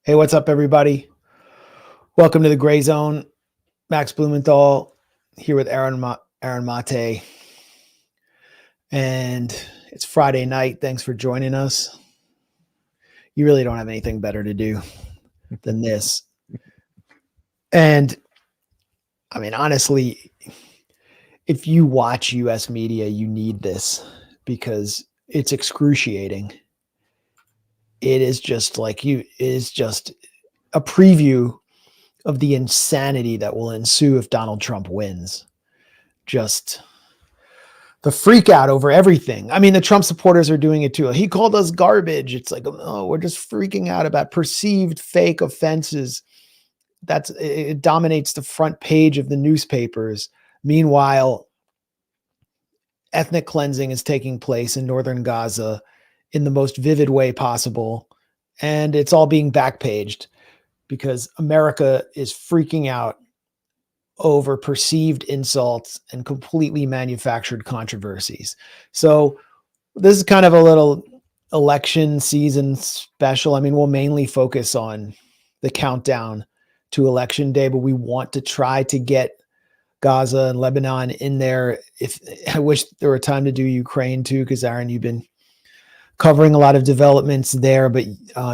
Hey, what's up, everybody? Welcome to the Grayzone. Max Blumenthal here with Aaron Mate. And it's Friday night. Thanks for joining us. You really don't have anything better to do than this. And I mean, honestly, if you watch US media, you need this because it's excruciating. It is just a preview of the insanity that will ensue if Donald Trump wins. Just the freak out over everything. I mean, the Trump supporters are doing it too. He called us garbage. It's like, oh, we're just freaking out about perceived fake offenses. It dominates the front page of the newspapers. Meanwhile, ethnic cleansing is taking place in Northern Gaza in the most vivid way possible. And it's all being backpaged because America is freaking out over perceived insults and completely manufactured controversies. So this is kind of a little election season special. I mean, we'll mainly focus on the countdown to election day, but we want to try to get Gaza and Lebanon in there. I wish there were time to do Ukraine too, because Aaron, you've been covering a lot of developments there, but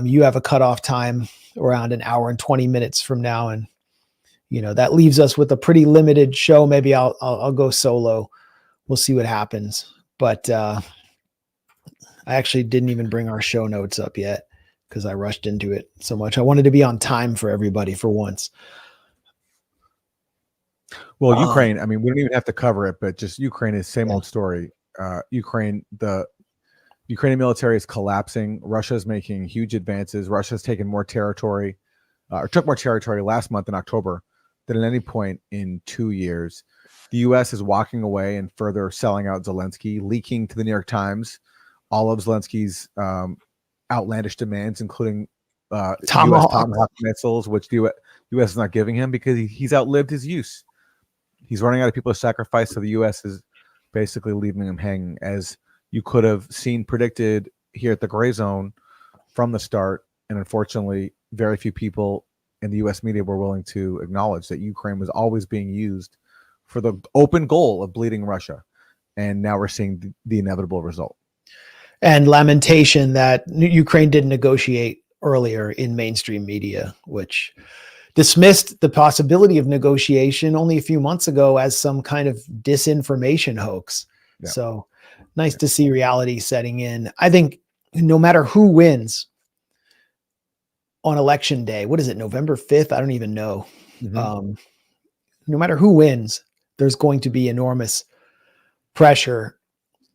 you have a cutoff time around an hour and 20 minutes from now. And, you know, that leaves us with a pretty limited show. Maybe I'll go solo. We'll see what happens. But I actually didn't even bring our show notes up yet because I rushed into it so much. I wanted to be on time for everybody for once. Well, Ukraine, I mean, we don't even have to cover it, but just Ukraine is same old story. The Ukrainian military is collapsing. Russia is making huge advances. Russia's taken more territory, or took more territory last month in October than at any point in 2 years. The U.S. is walking away and further selling out Zelensky, leaking to the New York Times all of Zelensky's outlandish demands, including U.S. Tomahawk missiles, which the U.S. is not giving him because he's outlived his use. He's running out of people to sacrifice, so the U.S. is basically leaving him hanging, as you could have seen predicted here at the Grayzone from the start. And unfortunately, very few people in the U.S. media were willing to acknowledge that Ukraine was always being used for the open goal of bleeding Russia. And now we're seeing the inevitable result. And lamentation that Ukraine didn't negotiate earlier in mainstream media, which dismissed the possibility of negotiation only a few months ago as some kind of disinformation hoax. Yeah. So nice to see reality setting in. I think no matter who wins on election day, what is it, November 5th? I don't even know. Mm-hmm. No matter who wins, there's going to be enormous pressure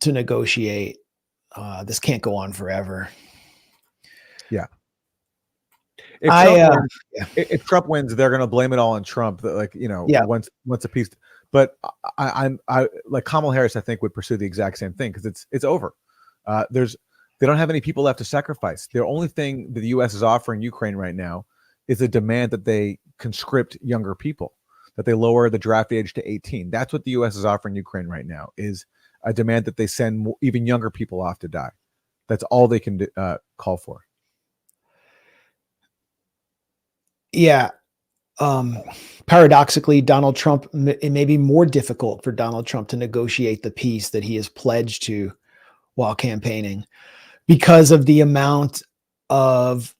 to negotiate. This can't go on forever. Yeah. If Trump wins, they're going to blame it all on Trump. Once a piece. But I like Kamala Harris, I think, would pursue the exact same thing because it's over. They don't have any people left to sacrifice. The only thing that the U.S. is offering Ukraine right now is a demand that they conscript younger people, that they lower the draft age to 18. That's what the U.S. is offering Ukraine right now, is a demand that they send even younger people off to die. That's all they can call for. Yeah. Paradoxically, Donald Trump, it may be more difficult for Donald Trump to negotiate the peace that he has pledged to while campaigning because of the amount of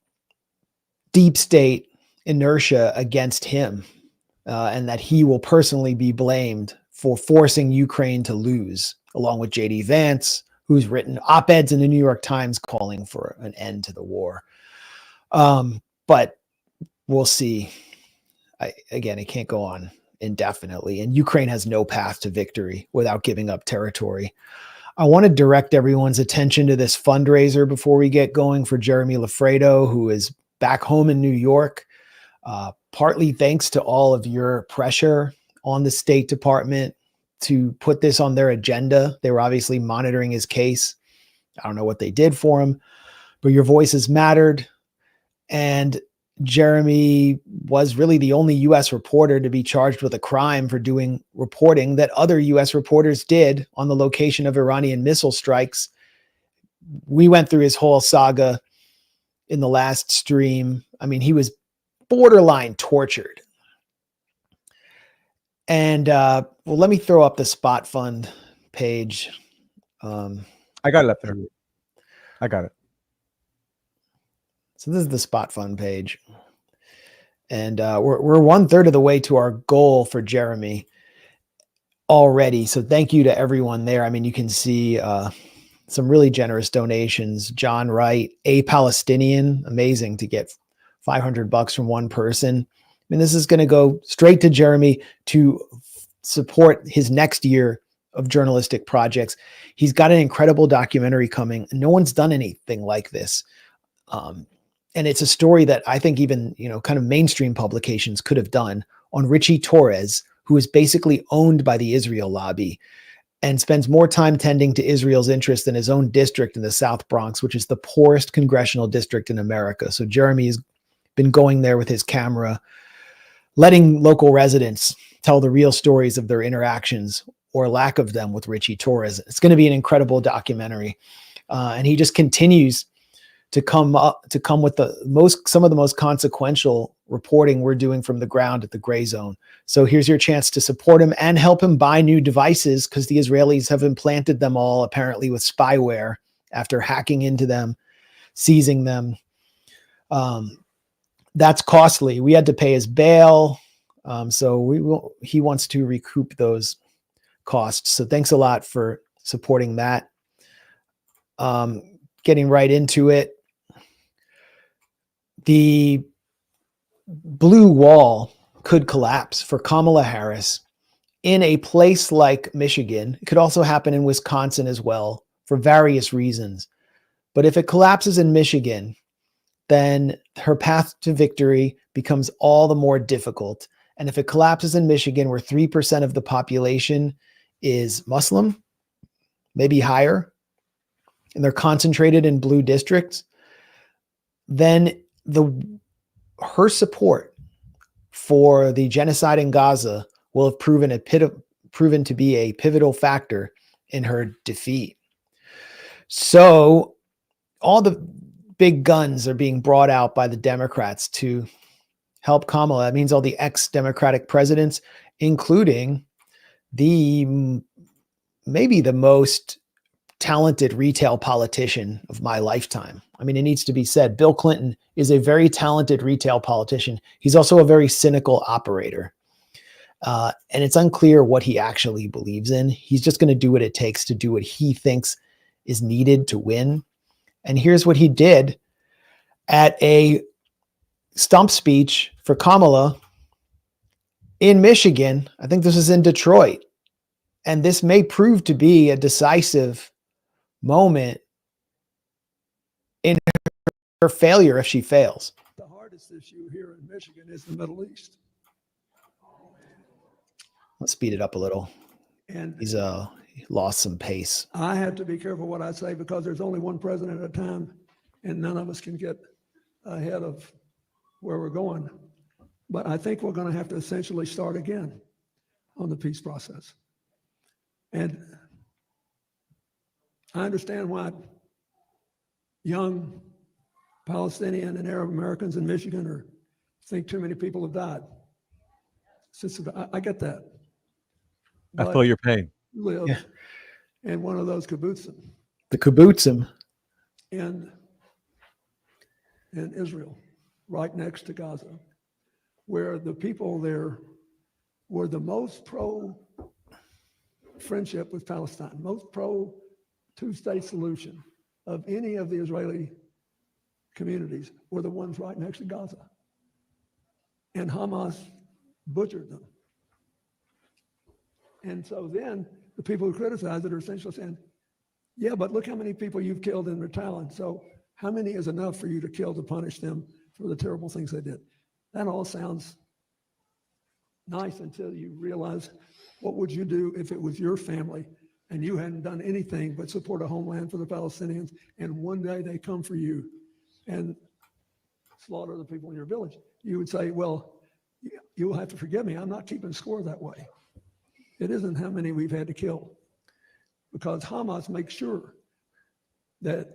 deep state inertia against him, and that he will personally be blamed for forcing Ukraine to lose, along with J.D. Vance, who's written op-eds in the New York Times calling for an end to the war. But we'll see. Again, it can't go on indefinitely, and Ukraine has no path to victory without giving up territory. I want to direct everyone's attention to this fundraiser before we get going for Jeremy Lafredo, who is back home in New York, partly thanks to all of your pressure on the State Department to put this on their agenda. They were obviously monitoring his case. I don't know what they did for him, but your voices mattered. And Jeremy was really the only U.S. reporter to be charged with a crime for doing reporting that other U.S. reporters did on the location of Iranian missile strikes. We went through his whole saga in the last stream. I mean, he was borderline tortured. And well, let me throw up the Spot Fund page. I got it up there. I got it. So this is the Spot Fund page. And we're 1/3 of the way to our goal for Jeremy already. So thank you to everyone there. I mean, you can see some really generous donations. John Wright, a Palestinian, amazing to get $500 from one person. I mean, this is going to go straight to Jeremy to support his next year of journalistic projects. He's got an incredible documentary coming. No one's done anything like this. And it's a story that I think even, kind of mainstream publications could have done on Richie Torres, who is basically owned by the Israel lobby and spends more time tending to Israel's interest than his own district in the South Bronx, which is the poorest congressional district in America. So Jeremy has been going there with his camera, letting local residents tell the real stories of their interactions or lack of them with Richie Torres. It's going to be an incredible documentary. And he just continues to come with some of the most consequential reporting we're doing from the ground at the Grayzone. So here's your chance to support him and help him buy new devices, because the Israelis have implanted them all apparently with spyware after hacking into them, seizing them. That's costly. We had to pay his bail. So he wants to recoup those costs. So thanks a lot for supporting that. Getting right into it. The blue wall could collapse for Kamala Harris in a place like Michigan. It could also happen in Wisconsin as well for various reasons. But if it collapses in Michigan, then her path to victory becomes all the more difficult. And if it collapses in Michigan, where 3% of the population is Muslim, maybe higher, and they're concentrated in blue districts, then her support for the genocide in Gaza will have proven to be a pivotal factor in her defeat. So all the big guns are being brought out by the Democrats to help Kamala. That means all the ex-Democratic presidents, including maybe the most talented retail politician of my lifetime. I mean, it needs to be said, Bill Clinton is a very talented retail politician. He's also a very cynical operator. And it's unclear what he actually believes in. He's just going to do what it takes to do what he thinks is needed to win. And here's what he did at a stump speech for Kamala in Michigan. I think this is in Detroit. And this may prove to be a decisive moment in her failure if she fails. The hardest issue here in Michigan is the Middle East. Let's speed it up a little. And He's lost some pace. I have to be careful what I say, because there's only one president at a time, and none of us can get ahead of where we're going. But I think we're going to have to essentially start again on the peace process. And I understand why young Palestinian and Arab Americans in Michigan think too many people have died. I get that. I feel your pain. Live in one of those kibbutzim. The kibbutzim. In Israel, right next to Gaza, where the people there were the most pro-friendship with Palestine, most pro-two-state solution of any of the Israeli communities, were the ones right next to Gaza. And Hamas butchered them. And so then the people who criticize it are essentially saying, yeah, but look how many people you've killed in retaliation. So how many is enough for you to kill to punish them for the terrible things they did? That all sounds nice until you realize, what would you do if it was your family and you hadn't done anything but support a homeland for the Palestinians, and one day they come for you and slaughter the people in your village? You would say, well, you'll have to forgive me, I'm not keeping score that way. It isn't how many we've had to kill, because Hamas makes sure that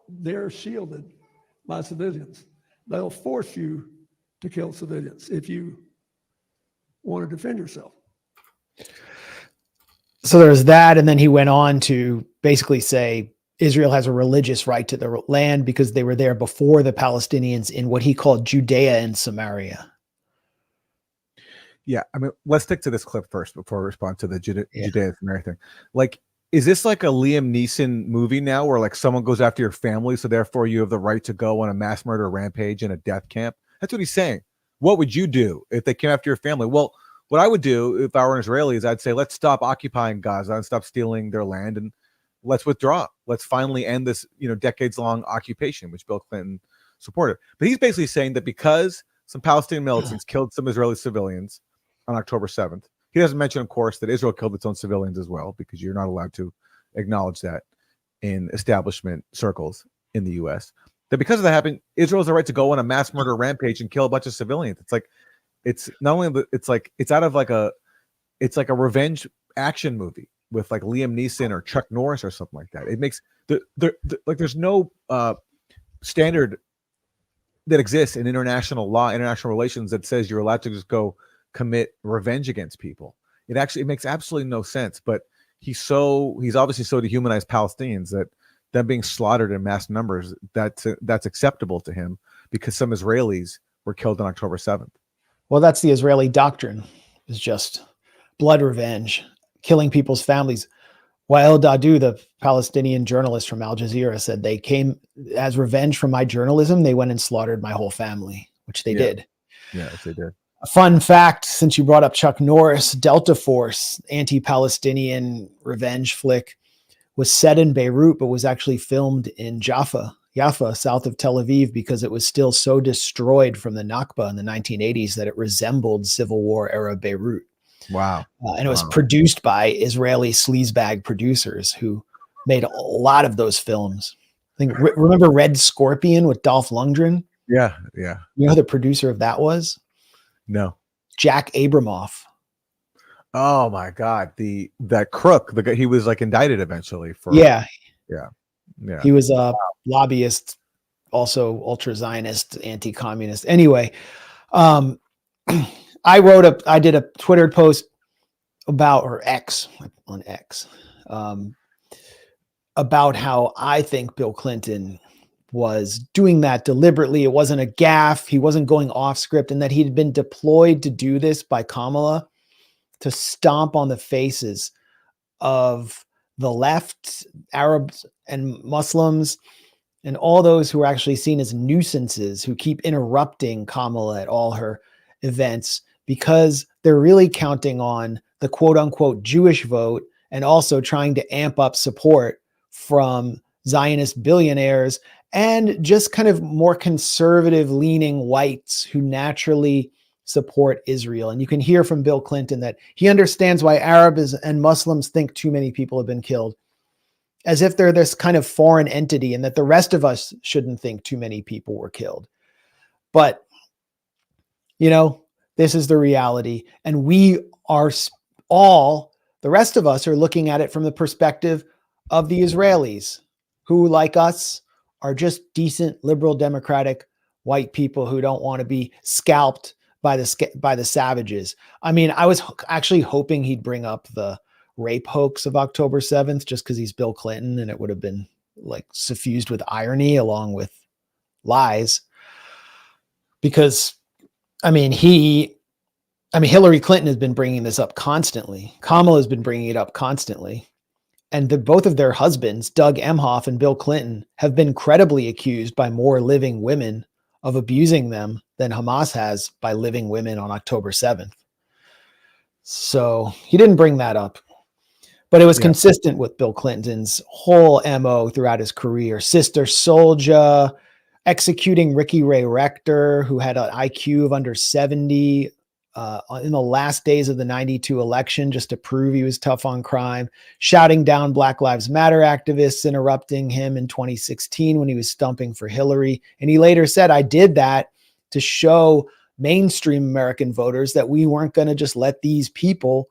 they're shielded by civilians. They'll force you to kill civilians if you want to defend yourself. So there's that. And then he went on to basically say Israel has a religious right to the land because they were there before the Palestinians in what he called Judea and Samaria. Yeah, I mean, let's stick to this clip first before we respond to the Judea and Samaria thing. Like, is this like a Liam Neeson movie now where like someone goes after your family, so therefore you have the right to go on a mass murder rampage in a death camp? That's what he's saying. What would you do if they came after your family? Well, what I would do if I were an Israeli is I'd say, let's stop occupying Gaza and stop stealing their land and let's withdraw. Let's finally end this, decades-long occupation, which Bill Clinton supported. But he's basically saying that because some Palestinian militants killed some Israeli civilians on October 7th, he doesn't mention, of course, that Israel killed its own civilians as well, because you're not allowed to acknowledge that in establishment circles in the U.S. That because of that happened, Israel has the right to go on a mass murder rampage and kill a bunch of civilians. It's like, it's not only, it's out of like a revenge action movie with like Liam Neeson or Chuck Norris or something like that. It makes there's no standard that exists in international law, international relations that says you're allowed to just go commit revenge against people. It makes absolutely no sense. But he's obviously so dehumanized Palestinians that them being slaughtered in mass numbers, that's acceptable to him because some Israelis were killed on October 7th. Well, that's the Israeli doctrine, is just blood revenge, killing people's families. Wael Dahdouh, the Palestinian journalist from Al Jazeera, said they came as revenge for my journalism. They went and slaughtered my whole family, which they did. Yes, they did. A fun fact, since you brought up Chuck Norris, Delta Force, anti-Palestinian revenge flick, was set in Beirut, but was actually filmed in Jaffa, south of Tel Aviv, because it was still so destroyed from the Nakba in the 1980s that it resembled Civil War era Beirut. Wow. And it was produced by Israeli sleazebag producers who made a lot of those films. I think, remember Red Scorpion with Dolph Lundgren? Yeah. You know who the producer of that was? No. Jack Abramoff. Oh my God. That crook, the guy, he was like indicted eventually for. Yeah. He was a lobbyist, also ultra-Zionist, anti-communist. Anyway, I did a Twitter post about, or X, on X, about how I think Bill Clinton was doing that deliberately. It wasn't a gaffe. He wasn't going off script, and that he'd been deployed to do this by Kamala to stomp on the faces of the left, Arabs and Muslims, and all those who are actually seen as nuisances who keep interrupting Kamala at all her events, because they're really counting on the quote unquote Jewish vote and also trying to amp up support from Zionist billionaires and just kind of more conservative leaning whites who naturally support Israel. And you can hear from Bill Clinton that he understands why Arabs and Muslims think too many people have been killed, as if they're this kind of foreign entity and that the rest of us shouldn't think too many people were killed. But, this is the reality. And we are all, the rest of us are looking at it from the perspective of the Israelis, who, like us, are just decent, liberal, democratic white people who don't want to be scalped by the savages. I mean, I was actually hoping he'd bring up the rape hoax of October 7th, just because he's Bill Clinton, and it would have been like suffused with irony along with lies. Because, Hillary Clinton has been bringing this up constantly. Kamala has been bringing it up constantly. And both of their husbands, Doug Emhoff and Bill Clinton, have been credibly accused by more living women of abusing them than Hamas has by living women on October 7th. So he didn't bring that up. But it was consistent with Bill Clinton's whole MO throughout his career. Sister Soldier, executing Ricky Ray Rector, who had an IQ of under 70 in the last days of the 92 election, just to prove he was tough on crime, shouting down Black Lives Matter activists, interrupting him in 2016 when he was stumping for Hillary. And he later said, I did that to show mainstream American voters that we weren't going to just let these people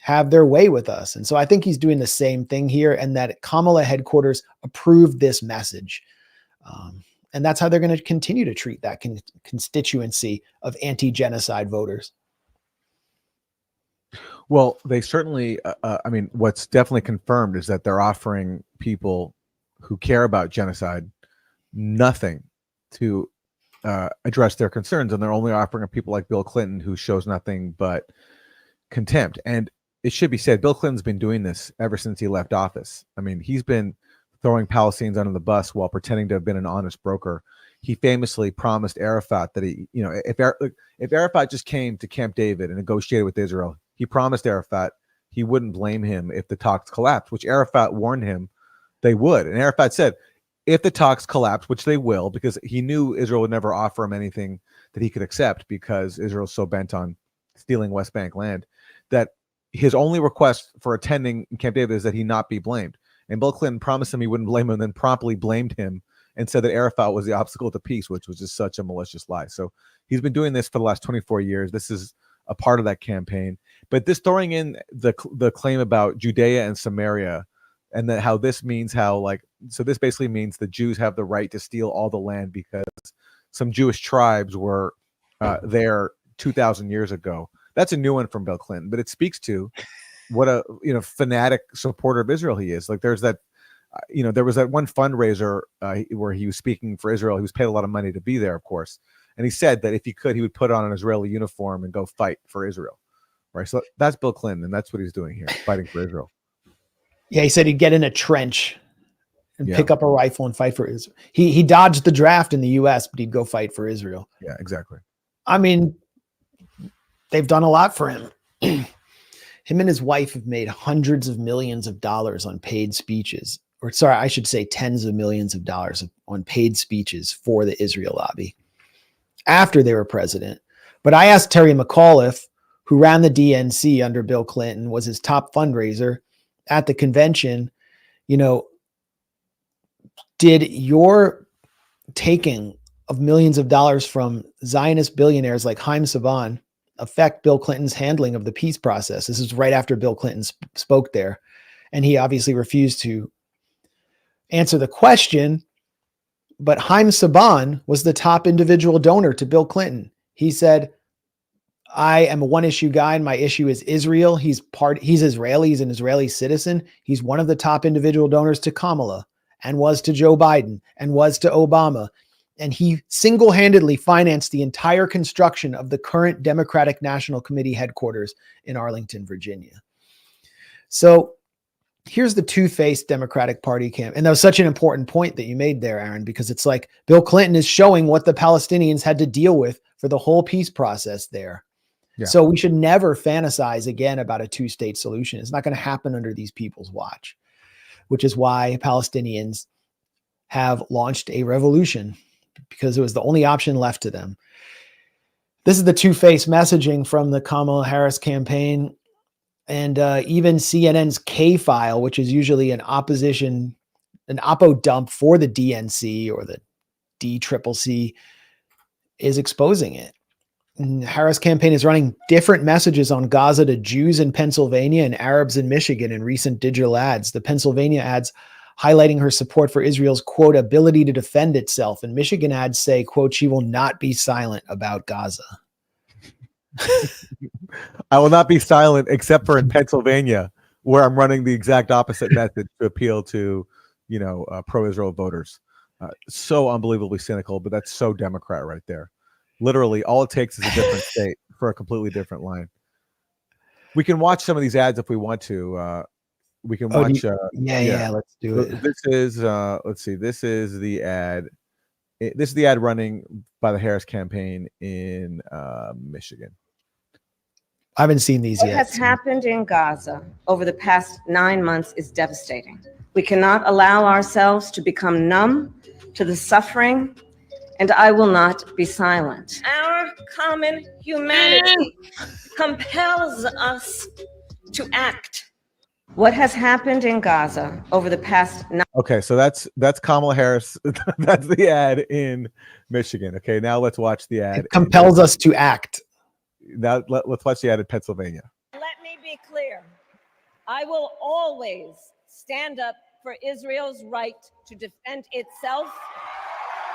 have their way with us. And so I think he's doing the same thing here, and that Kamala headquarters approved this message. And that's how they're going to continue to treat that constituency of anti-genocide voters. Well, they certainly, I mean, what's definitely confirmed is that they're offering people who care about genocide nothing to address their concerns. And they're only offering people like Bill Clinton, who shows nothing but contempt. And it should be said, Bill Clinton's been doing this ever since he left office. I mean, he's been throwing Palestinians under the bus while pretending to have been an honest broker. He famously promised Arafat that he, you know, if Arafat just came to Camp David and negotiated with Israel, he promised Arafat he wouldn't blame him if the talks collapsed, which Arafat warned him they would. And Arafat said, if the talks collapse, which they will, because he knew Israel would never offer him anything that he could accept because Israel's so bent on stealing West Bank land, that his only request for attending Camp David is that he not be blamed. And Bill Clinton promised him he wouldn't blame him, and then promptly blamed him and said that Arafat was the obstacle to peace, which was just such a malicious lie. So he's been doing this for the last 24 years. This is a part of that campaign. But this throwing in the claim about Judea and Samaria, and that how this means how, like, so this basically means the Jews have the right to steal all the land because some Jewish tribes were there 2,000 years ago. That's a new one from Bill Clinton, but it speaks to what a fanatic supporter of Israel he is. Like, there's that, there was that one fundraiser where he was speaking for Israel. He was paid a lot of money to be there, of course, and he said that if he could, he would put on an Israeli uniform and go fight for Israel. Right, so that's Bill Clinton, and that's what he's doing here, fighting for Israel. Yeah, he said he'd get in a trench and pick up a rifle and fight for Israel. He dodged the draft in the U.S., but he'd go fight for Israel. Yeah, exactly. I mean, they've done a lot for him. Him and his wife have made hundreds of millions of dollars on paid speeches, or sorry, I should say tens of millions of dollars on paid speeches for the Israel lobby after they were president. But I asked Terry McAuliffe, who ran the DNC under Bill Clinton, was his top fundraiser at the convention, did your taking of millions of dollars from Zionist billionaires like Haim Saban affect Bill Clinton's handling of the peace process? This is right after Bill Clinton spoke there, and he obviously refused to answer the question. But Haim Saban was the top individual donor to Bill Clinton. He said, I am a one-issue guy, and my issue is Israel. He's Israeli. He's an Israeli citizen. He's one of the top individual donors to Kamala, and was to Joe Biden, and was to Obama. And he single-handedly financed the entire construction of the current Democratic National Committee headquarters in Arlington, Virginia. So here's the two-faced Democratic Party camp. And that was such an important point that you made there, Aaron, because it's like Bill Clinton is showing what the Palestinians had to deal with for the whole peace process there. Yeah. So we should never fantasize again about a two-state solution. It's not going to happen under these people's watch, which is why Palestinians have launched a revolution, because it was the only option left to them. This is the two-faced messaging from the Kamala Harris campaign, and even CNN's K-file, which is usually an oppo dump for the DNC or the DCCC, is exposing it. And Harris campaign is running different messages on Gaza to Jews in Pennsylvania and Arabs in Michigan in recent digital ads. The Pennsylvania ads highlighting her support for Israel's, quote, ability to defend itself. And Michigan ads say, quote, she will not be silent about Gaza. I will not be silent except for in Pennsylvania, where I'm running the exact opposite message to appeal to, pro-Israel voters. So unbelievably cynical, but that's so Democrat right there. Literally, all it takes is a different state for a completely different line. We can watch some of these ads if we want to. We can watch. Yeah, let's do it. This is, let's see. This is the ad. This is the ad running by the Harris campaign in Michigan. I haven't seen these yet. What has happened in Gaza over the past 9 months is devastating. We cannot allow ourselves to become numb to the suffering, and I will not be silent. Our common humanity compels us to act. What has happened in Gaza over the past Okay, so that's Kamala Harris. That's the ad in Michigan. Okay, now let's watch the ad. It compels us to act. Now let's watch the ad in Pennsylvania. Let me be clear. I will always stand up for Israel's right to defend itself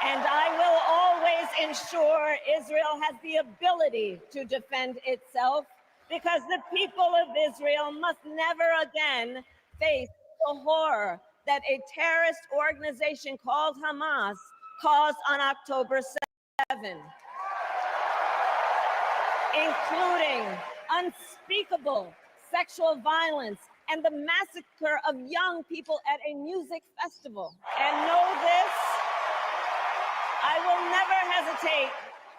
And I will always ensure Israel has the ability to defend itself, because the people of Israel must never again face the horror that a terrorist organization called Hamas caused on October 7, including unspeakable sexual violence and the massacre of young people at a music festival. And know this, I will never hesitate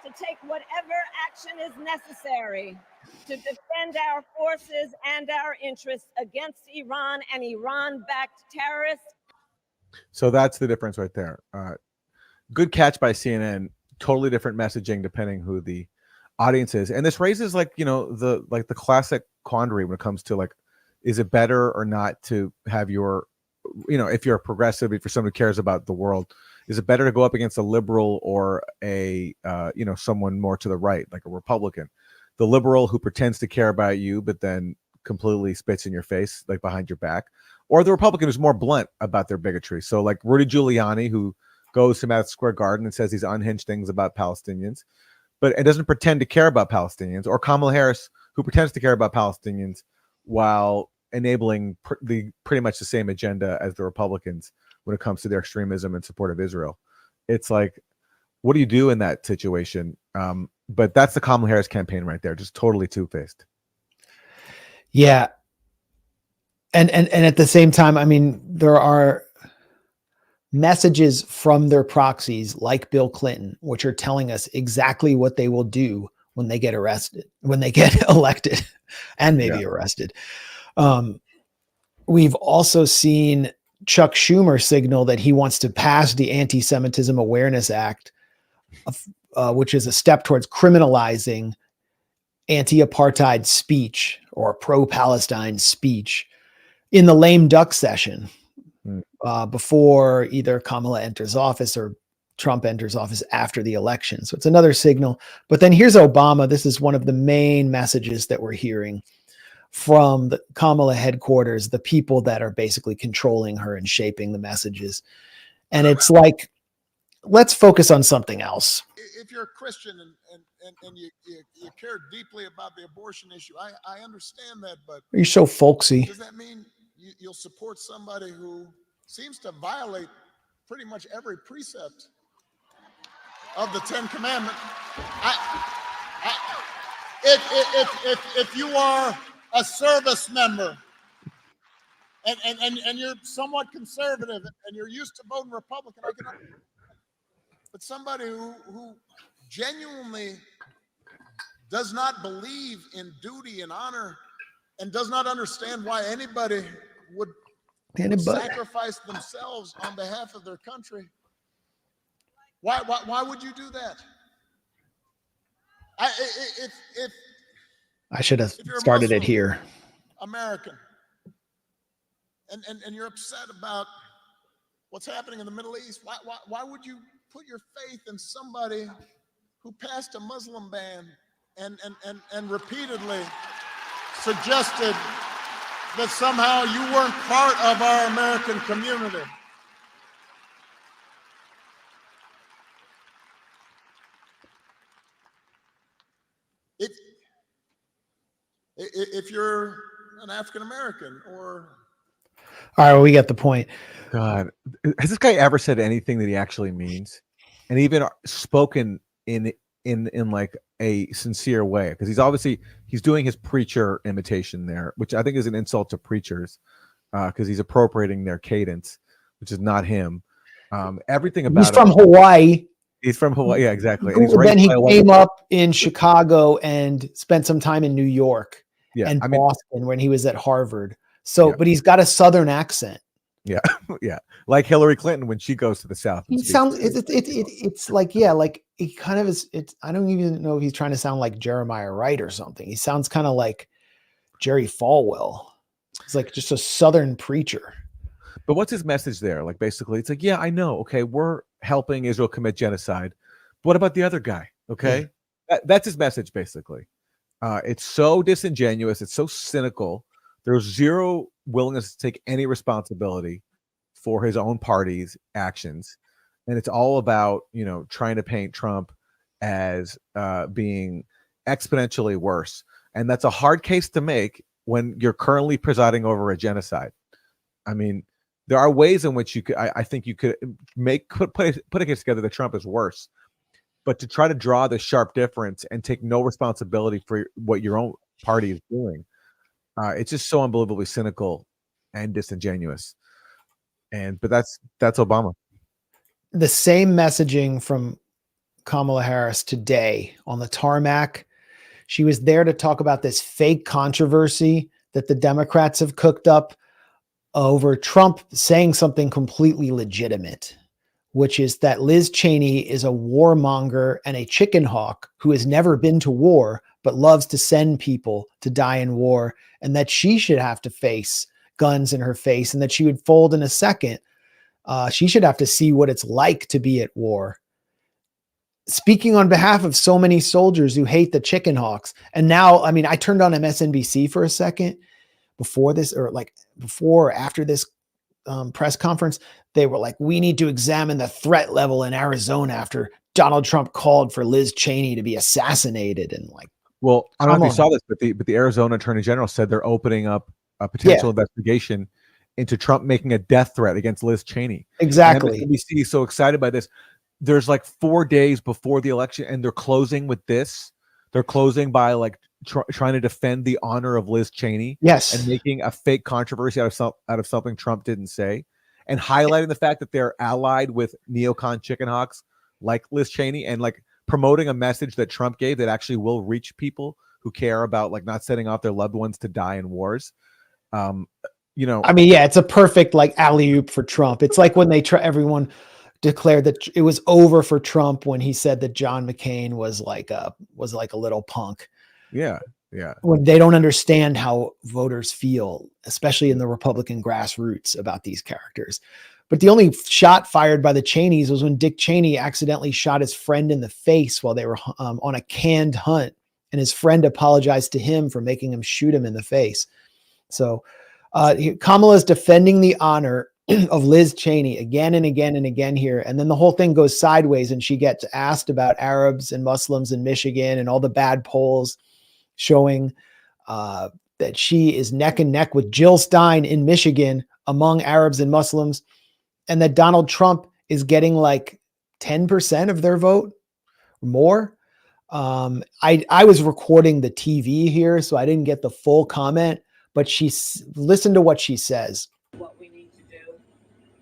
to take whatever action is necessary to defend our forces and our interests against Iran and Iran-backed terrorists. So that's the difference right there. Good catch by CNN. Totally different messaging depending who the audience is, and this raises the classic quandary when it comes to is it better or not to have your, if you're a progressive, if you're someone who cares about the world, is it better to go up against a liberal or a someone more to the right, like a Republican? The liberal who pretends to care about you but then completely spits in your face, like behind your back, or the Republican who's more blunt about their bigotry. So like Rudy Giuliani, who goes to Madison Square Garden and says these unhinged things about Palestinians, but it doesn't pretend to care about Palestinians, or Kamala Harris, who pretends to care about Palestinians while enabling pretty much the same agenda as the Republicans when it comes to their extremism and support of Israel. It's like, what do you do in that situation? But that's the Kamala Harris campaign right there, just totally two-faced. Yeah. And at the same time, I mean, there are messages from their proxies like Bill Clinton, which are telling us exactly what they will do when they get arrested, when they get elected and maybe arrested. We've also seen Chuck Schumer signal that he wants to pass the Anti-Semitism Awareness Act, which is a step towards criminalizing anti-apartheid speech or pro-Palestine speech in the lame duck session before either Kamala enters office or Trump enters office after the election. So it's another signal. But then here's Obama. This is one of the main messages that we're hearing from the Kamala headquarters, the people that are basically controlling her and shaping the messages. And it's like, let's focus on something else. If you're a Christian and you care deeply about the abortion issue, I understand that, but You're so folksy. does that mean you'll support somebody who seems to violate pretty much every precept of the Ten Commandments? If you are a service member and you're somewhat conservative and you're used to voting Republican, I can understand. But somebody who genuinely does not believe in duty and honor and does not understand why anybody would sacrifice themselves on behalf of their country, why would you do that? I should have started it here. American, and you're upset about what's happening in the Middle East, why would you put your faith in somebody who passed a Muslim ban and repeatedly suggested that somehow you weren't part of our American community? If you're an African American or... All right, well, we get the point. God, has this guy ever said anything that he actually means, and even spoken in like a sincere way? Because he's doing his preacher imitation there, which I think is an insult to preachers, because he's appropriating their cadence, which is not him. Everything about he's from Hawaii. He's from Hawaii, yeah, exactly. And then he came up in Chicago and spent some time in New York and Boston when he was at Harvard. So, but he's got a Southern accent. Yeah, yeah, like Hillary Clinton when she goes to the South. He sounds. It's like like he kind of is. I don't even know if he's trying to sound like Jeremiah Wright or something. He sounds kind of like Jerry Falwell. He's like just a Southern preacher. But what's his message there? Like basically, it's like, yeah, I know. Okay, we're helping Israel commit genocide. But what about the other guy? Okay, that's his message basically. It's so disingenuous. It's so cynical. There's zero willingness to take any responsibility for his own party's actions. and it's all about, trying to paint Trump as being exponentially worse. And that's a hard case to make when you're currently presiding over a genocide. I mean, there are ways in which you could, I think you could put a case together that Trump is worse, but to try to draw the sharp difference and take no responsibility for what your own party is doing, it's just so unbelievably cynical and disingenuous. But that's Obama. The same messaging from Kamala Harris today on the tarmac. She was there to talk about this fake controversy that the Democrats have cooked up over Trump saying something completely legitimate, which is that Liz Cheney is a warmonger and a chicken hawk who has never been to war, but loves to send people to die in war, and that she should have to face guns in her face and that she would fold in a second. She should have to see what it's like to be at war. Speaking on behalf of so many soldiers who hate the chicken hawks. And now, I mean, I turned on MSNBC for a second before this, or like before or after this press conference. They were like, we need to examine the threat level in Arizona after Donald Trump called for Liz Cheney to be assassinated. And like, well, I don't know if you saw this, but the Arizona Attorney General said they're opening up a potential investigation into Trump making a death threat against Liz Cheney. Exactly. And MSNBC is so excited by this. There's like 4 days before the election, and they're closing with this. They're closing by like trying to defend the honor of Liz Cheney. Yes. And making a fake controversy out of something Trump didn't say, and highlighting the fact that they're allied with neocon chicken hawks like Liz Cheney, and like promoting a message that Trump gave that actually will reach people who care about like not setting off their loved ones to die in wars. I mean, yeah, it's a perfect like alley-oop for Trump. It's like when everyone declared that it was over for Trump when he said that John McCain was like a little punk. Yeah. Yeah. When they don't understand how voters feel, especially in the Republican grassroots, about these characters. But the only shot fired by the Cheneys was when Dick Cheney accidentally shot his friend in the face while they were on a canned hunt, and his friend apologized to him for making him shoot him in the face. So Kamala is defending the honor of Liz Cheney again and again and again here. And then the whole thing goes sideways, and she gets asked about Arabs and Muslims in Michigan and all the bad polls showing that she is neck and neck with Jill Stein in Michigan among Arabs and Muslims, and that Donald Trump is getting like 10% of their vote or more. I was recording the TV here, so I didn't get the full comment, but listen to what she says. What we need to do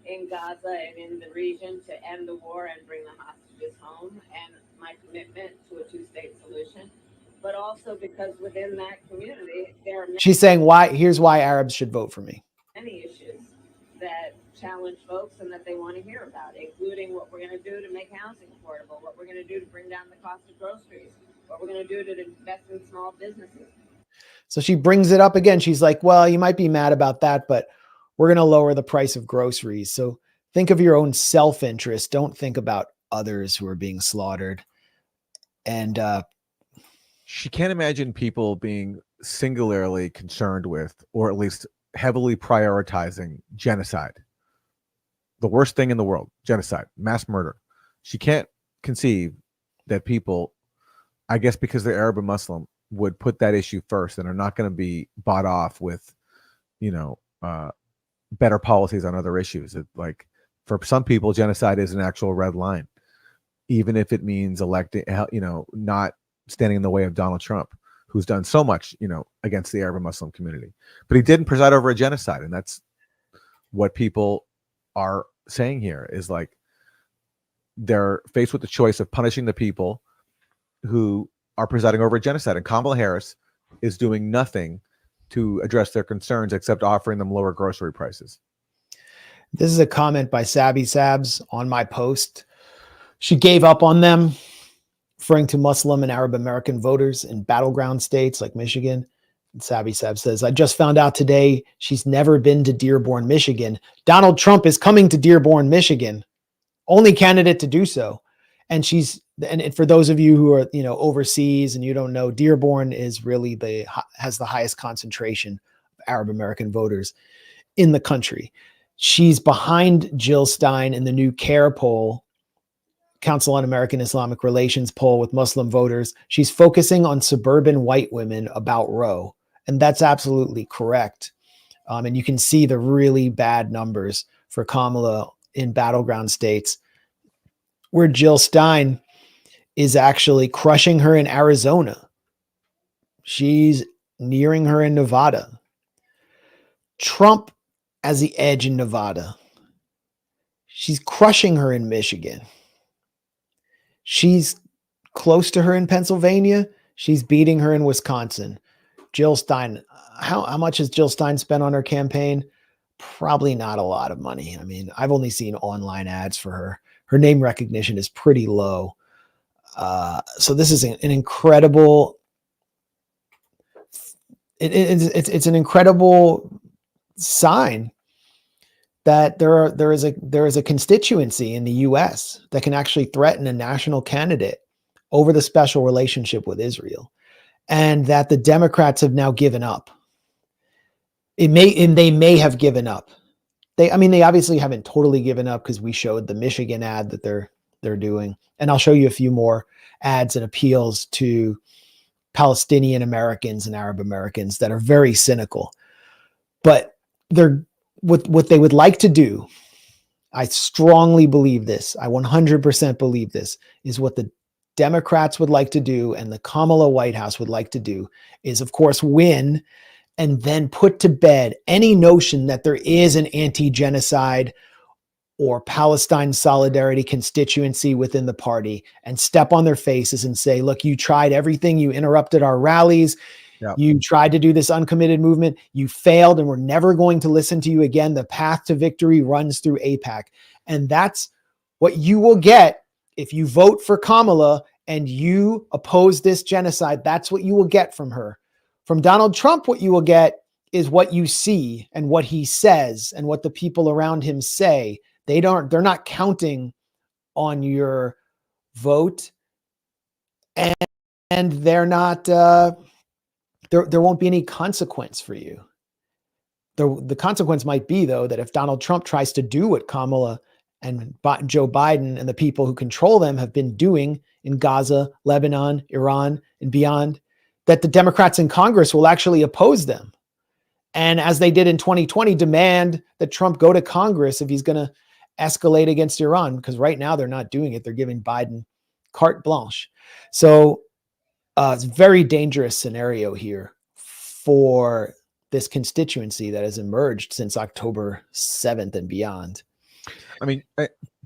in Gaza and in the region to end the war and bring the hostages home, and my commitment to a two-state solution, but also because within that community, there are she's saying here's why Arabs should vote for me. Many issues that challenge folks and that they want to hear about, including what we're going to do to make housing affordable, what we're going to do to bring down the cost of groceries, what we're going to do to invest in small businesses. So she brings it up again. She's like, well, you might be mad about that, but we're going to lower the price of groceries. So think of your own self-interest. Don't think about others who are being slaughtered. And she can't imagine people being singularly concerned with, or at least heavily prioritizing, genocide. The worst thing in the world, genocide, mass murder. She can't conceive that people, I guess because they're Arab and Muslim, would put that issue first and are not going to be bought off with, better policies on other issues. Like for some people, genocide is an actual red line, even if it means electing, not standing in the way of Donald Trump, who's done so much, against the Arab and Muslim community. But he didn't preside over a genocide, and that's what people are saying here is like they're faced with the choice of punishing the people who are presiding over a genocide, and Kamala Harris is doing nothing to address their concerns except offering them lower grocery prices. This is a comment by Sabby Sabs on my post. She gave up on them, referring to Muslim and Arab American voters in battleground states like Michigan. And Sabby Sabs says, I just found out today she's never been to Dearborn, Michigan. Donald Trump is coming to Dearborn, Michigan. Only candidate to do so. And for those of you who are, overseas and you don't know, Dearborn is really has the highest concentration of Arab American voters in the country. She's behind Jill Stein in the new CARE poll Council on American Islamic Relations poll with Muslim voters, she's focusing on suburban white women about Roe. And that's absolutely correct. And you can see the really bad numbers for Kamala in battleground states, where Jill Stein is actually crushing her in Arizona. She's nearing her in Nevada. Trump has the edge in Nevada. She's crushing her in Michigan. She's close to her in Pennsylvania. She's beating her in Wisconsin. Jill Stein, how much has Jill Stein spent on her campaign? Probably not a lot of money. I mean, I've only seen online ads for her. Her name recognition is pretty low. So this is an incredible, it's an incredible sign that there is a constituency in the U.S. that can actually threaten a national candidate over the special relationship with Israel, and that the Democrats have now given up. They may have given up. They obviously haven't totally given up, because we showed the Michigan ad that they're doing, and I'll show you a few more ads and appeals to Palestinian Americans and Arab Americans that are very cynical. But they're what they would like to do. I strongly believe this. I 100% believe this is what the Democrats would like to do, and the Kamala White House would like to do, is of course win and then put to bed any notion that there is an anti-genocide or Palestine solidarity constituency within the party, and step on their faces and say, look, you tried everything. You interrupted our rallies. Yep. You tried to do this uncommitted movement. You failed, and we're never going to listen to you again. The path to victory runs through AIPAC. And that's what you will get if you vote for Kamala and you oppose this genocide. That's what you will get from her. From Donald Trump, what you will get is what you see and what he says and what the people around him say. They're not counting on your vote, and they're not, there won't be any consequence for you. The consequence might be, though, that if Donald Trump tries to do what Kamala and Joe Biden and the people who control them have been doing in Gaza, Lebanon, Iran, and beyond, that the Democrats in Congress will actually oppose them. And as they did in 2020, demand that Trump go to Congress if he's going to escalate against Iran, because right now they're not doing it. They're giving Biden carte blanche. So it's a very dangerous scenario here for this constituency that has emerged since October 7th and beyond. I mean,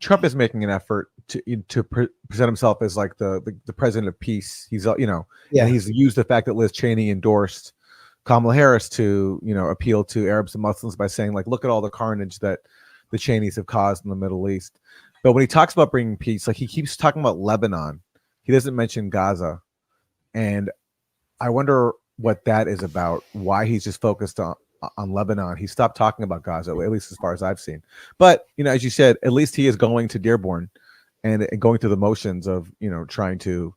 Trump is making an effort to present himself as like the president of peace. He's, and he's used the fact that Liz Cheney endorsed Kamala Harris to, appeal to Arabs and Muslims by saying, like, look at all the carnage that the Cheneys have caused in the Middle East. But when he talks about bringing peace, like, he keeps talking about Lebanon. He doesn't mention Gaza. And I wonder what that is about, why he's just focused on Lebanon. He stopped talking about Gaza, at least as far as I've seen. But, as you said, at least he is going to Dearborn and going through the motions of, trying to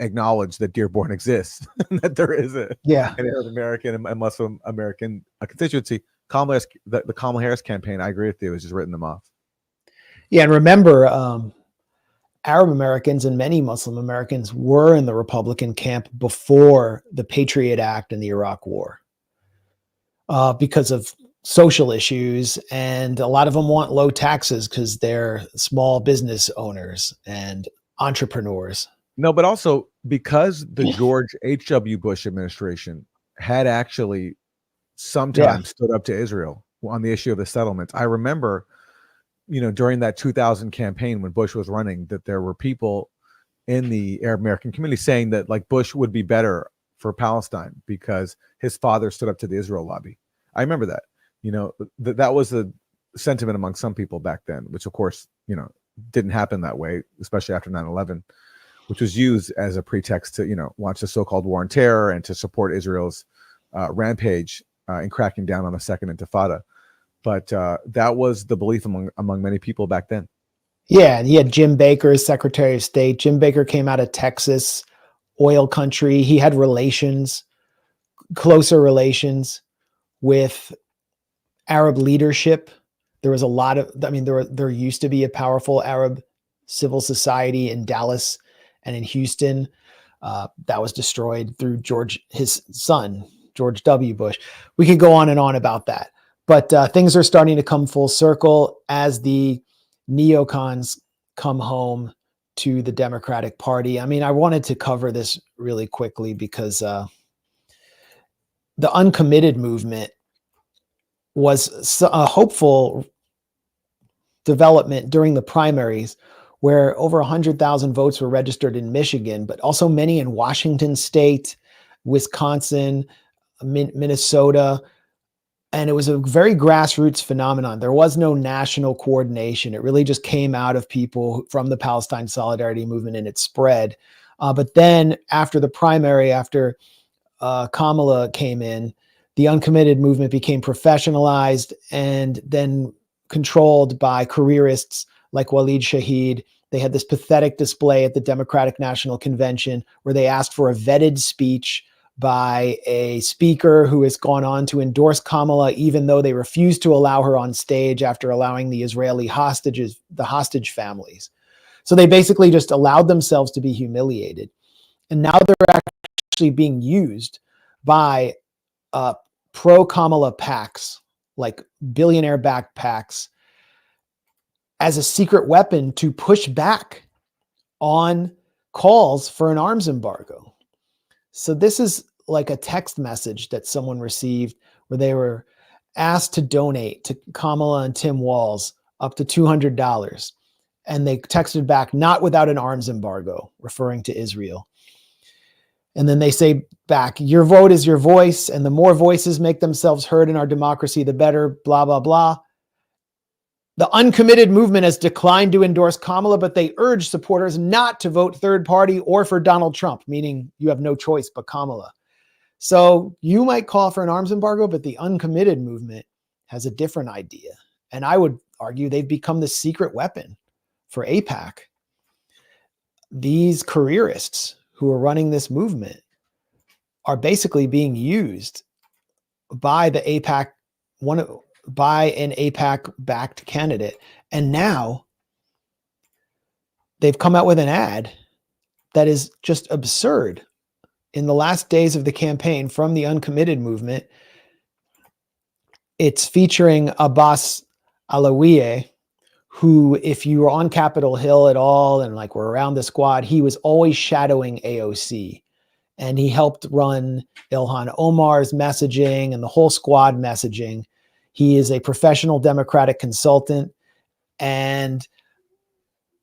acknowledge that Dearborn exists, that there is an Arab American and Muslim American constituency. The Kamala Harris campaign, I agree with you, has just written them off. Yeah, and remember, Arab Americans and many Muslim Americans were in the Republican camp before the Patriot Act and the Iraq War because of social issues. And a lot of them want low taxes because they're small business owners and entrepreneurs. No, but also because the George H.W. Bush administration had actually sometimes stood up to Israel on the issue of the settlements. I remember, during that 2000 campaign when Bush was running, that there were people in the Arab American community saying that, like, Bush would be better for Palestine because his father stood up to the Israel lobby. I remember that. That was a sentiment among some people back then, which of course, didn't happen that way, especially after 9/11, which was used as a pretext to, launch the so-called war on terror and to support Israel's rampage in cracking down on the Second Intifada. But that was the belief among many people back then. Yeah, and he had Jim Baker as Secretary of State. Jim Baker came out of Texas, oil country. He had closer relations with Arab leadership. There was a lot of, there used to be a powerful Arab civil society in Dallas and in Houston. That was destroyed through his son, George W. Bush. We could go on and on about that. But things are starting to come full circle as the neocons come home to the Democratic Party. I mean, I wanted to cover this really quickly because the uncommitted movement was a hopeful development during the primaries, where over 100,000 votes were registered in Michigan, but also many in Washington State, Wisconsin, Minnesota. And it was a very grassroots phenomenon. There was no national coordination. It really just came out of people from the Palestine Solidarity Movement, and it spread. But then after the primary, after Kamala came in, the uncommitted movement became professionalized and then controlled by careerists like Walid Shahid. They had this pathetic display at the Democratic National Convention where they asked for a vetted speech by a speaker who has gone on to endorse Kamala, even though they refused to allow her on stage after allowing the Israeli hostage families. So they basically just allowed themselves to be humiliated. And now they're actually being used by pro-Kamala PACs, like billionaire-backed PACs, as a secret weapon to push back on calls for an arms embargo. So this is like a text message that someone received where they were asked to donate to Kamala and Tim Walz up to $200. And they texted back, not without an arms embargo, referring to Israel. And then they say back, your vote is your voice, and the more voices make themselves heard in our democracy, the better, blah, blah, blah. The uncommitted movement has declined to endorse Kamala, but they urge supporters not to vote third party or for Donald Trump, meaning you have no choice but Kamala. So you might call for an arms embargo, but the uncommitted movement has a different idea. And I would argue they've become the secret weapon for AIPAC. These careerists who are running this movement are basically being used by the AIPAC, by an AIPAC-backed candidate. And now they've come out with an ad that is just absurd. In the last days of the campaign from the uncommitted movement, it's featuring Abbas Alawieh, who, if you were on Capitol Hill at all and like were around the squad, he was always shadowing AOC. And he helped run Ilhan Omar's messaging and the whole squad messaging. He is a professional Democratic consultant. And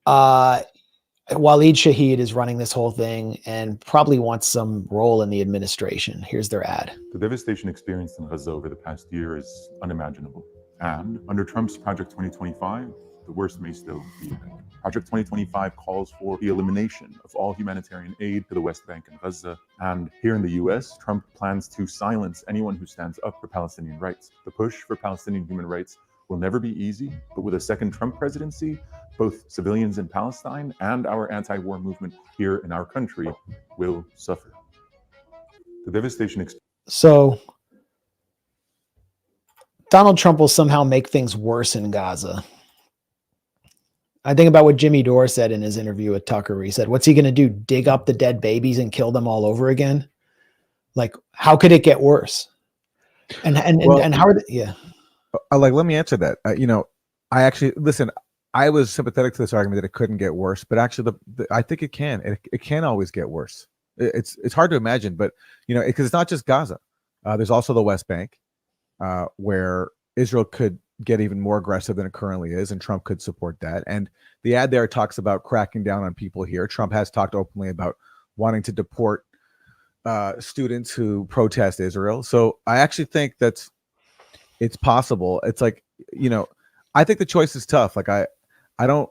Walid Shahid is running this whole thing and probably wants some role in the administration. Here's their ad. The devastation experienced in Gaza over the past year is unimaginable. And under Trump's Project 2025, the worst may still be ahead. Project 2025 calls for the elimination of all humanitarian aid to the West Bank and Gaza. And here in the US, Trump plans to silence anyone who stands up for Palestinian rights. The push for Palestinian human rights will never be easy, but with a second Trump presidency, both civilians in Palestine and our anti-war movement here in our country will suffer. The devastation. So Donald Trump will somehow make things worse in Gaza. I think about what Jimmy Dore said in his interview with Tucker. He said, what's he going to do? Dig up the dead babies and kill them all over again? Like, how could it get worse? And how are they? Yeah. Let me answer that. I actually, listen, I was sympathetic to this argument that it couldn't get worse, but actually I think it can. It can always get worse. It's hard to imagine, but because it's not just Gaza. There's also the West Bank, where Israel could get even more aggressive than it currently is, and Trump could support that. And the ad there talks about cracking down on people here. Trump has talked openly about wanting to deport students who protest Israel. So I actually think it's possible. It's like, I think the choice is tough. Like I don't,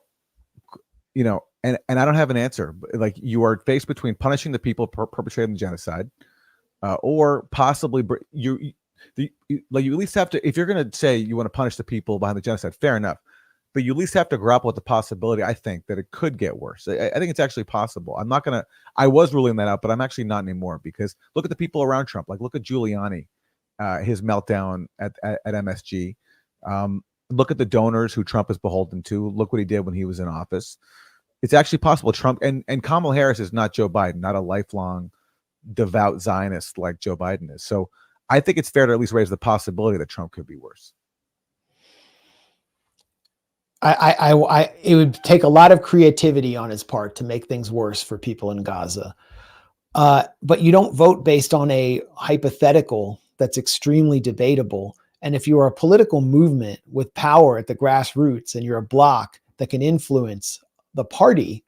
and I don't have an answer. Like, you are faced between punishing the people perpetrating the genocide, or possibly you at least have to, if you're going to say you want to punish the people behind the genocide, fair enough, but you at least have to grapple with the possibility, I think, that it could get worse. I think it's actually possible. I was ruling that out, but I'm actually not anymore, because look at the people around Trump. Like, look at Giuliani, his meltdown at MSG. Look at the donors who Trump is beholden to. Look what he did when he was in office. it's actually possible. Trump and Kamala Harris is not Joe Biden, not a lifelong devout Zionist like Joe Biden is. So I think it's fair to at least raise the possibility that Trump could be worse. It would take a lot of creativity on his part to make things worse for people in Gaza. But you don't vote based on a hypothetical that's extremely debatable. And if you are a political movement with power at the grassroots and you're a bloc that can influence the party,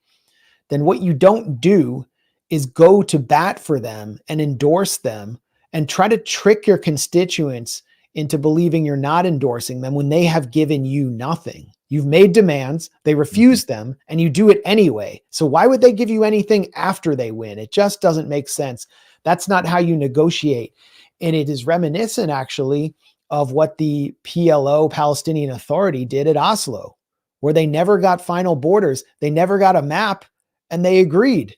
then what you don't do is go to bat for them and endorse them and try to trick your constituents into believing you're not endorsing them when they have given you nothing. You've made demands, they refuse them, and you do it anyway. So why would they give you anything after they win? It just doesn't make sense. That's not how you negotiate. And it is reminiscent, actually, of what the PLO, Palestinian Authority, did at Oslo, where they never got final borders, they never got a map, and they agreed.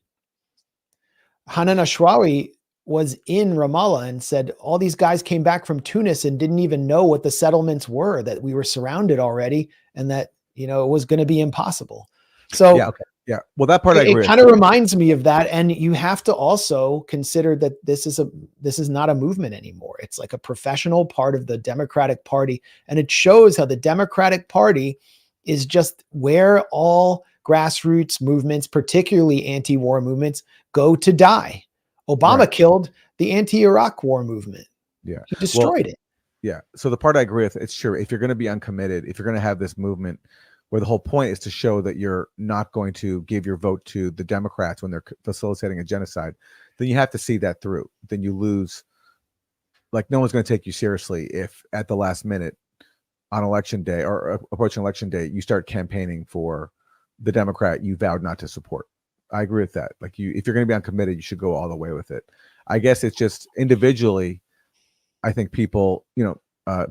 Hanan Ashrawi was in Ramallah and said all these guys came back from Tunis and didn't even know what the settlements were, that we were surrounded already and that, it was going to be impossible. So yeah, okay. Yeah. Well, that part I agree. It kind of reminds me of that. And you have to also consider that this is not a movement anymore. It's like a professional part of the Democratic Party. And it shows how the Democratic Party is just where all grassroots movements, particularly anti-war movements, go to die. Obama killed the anti-Iraq war movement. Yeah. He destroyed it. Yeah. So the part I agree with, it's true. If you're going to be uncommitted, if you're going to have this movement where the whole point is to show that you're not going to give your vote to the Democrats when they're facilitating a genocide, then you have to see that through. Then you lose. Like, no one's going to take you seriously if at the last minute on election day or approaching election day, you start campaigning for the Democrat you vowed not to support. I agree with that. Like, if you're going to be uncommitted, you should go all the way with it. I guess it's just individually, I think people,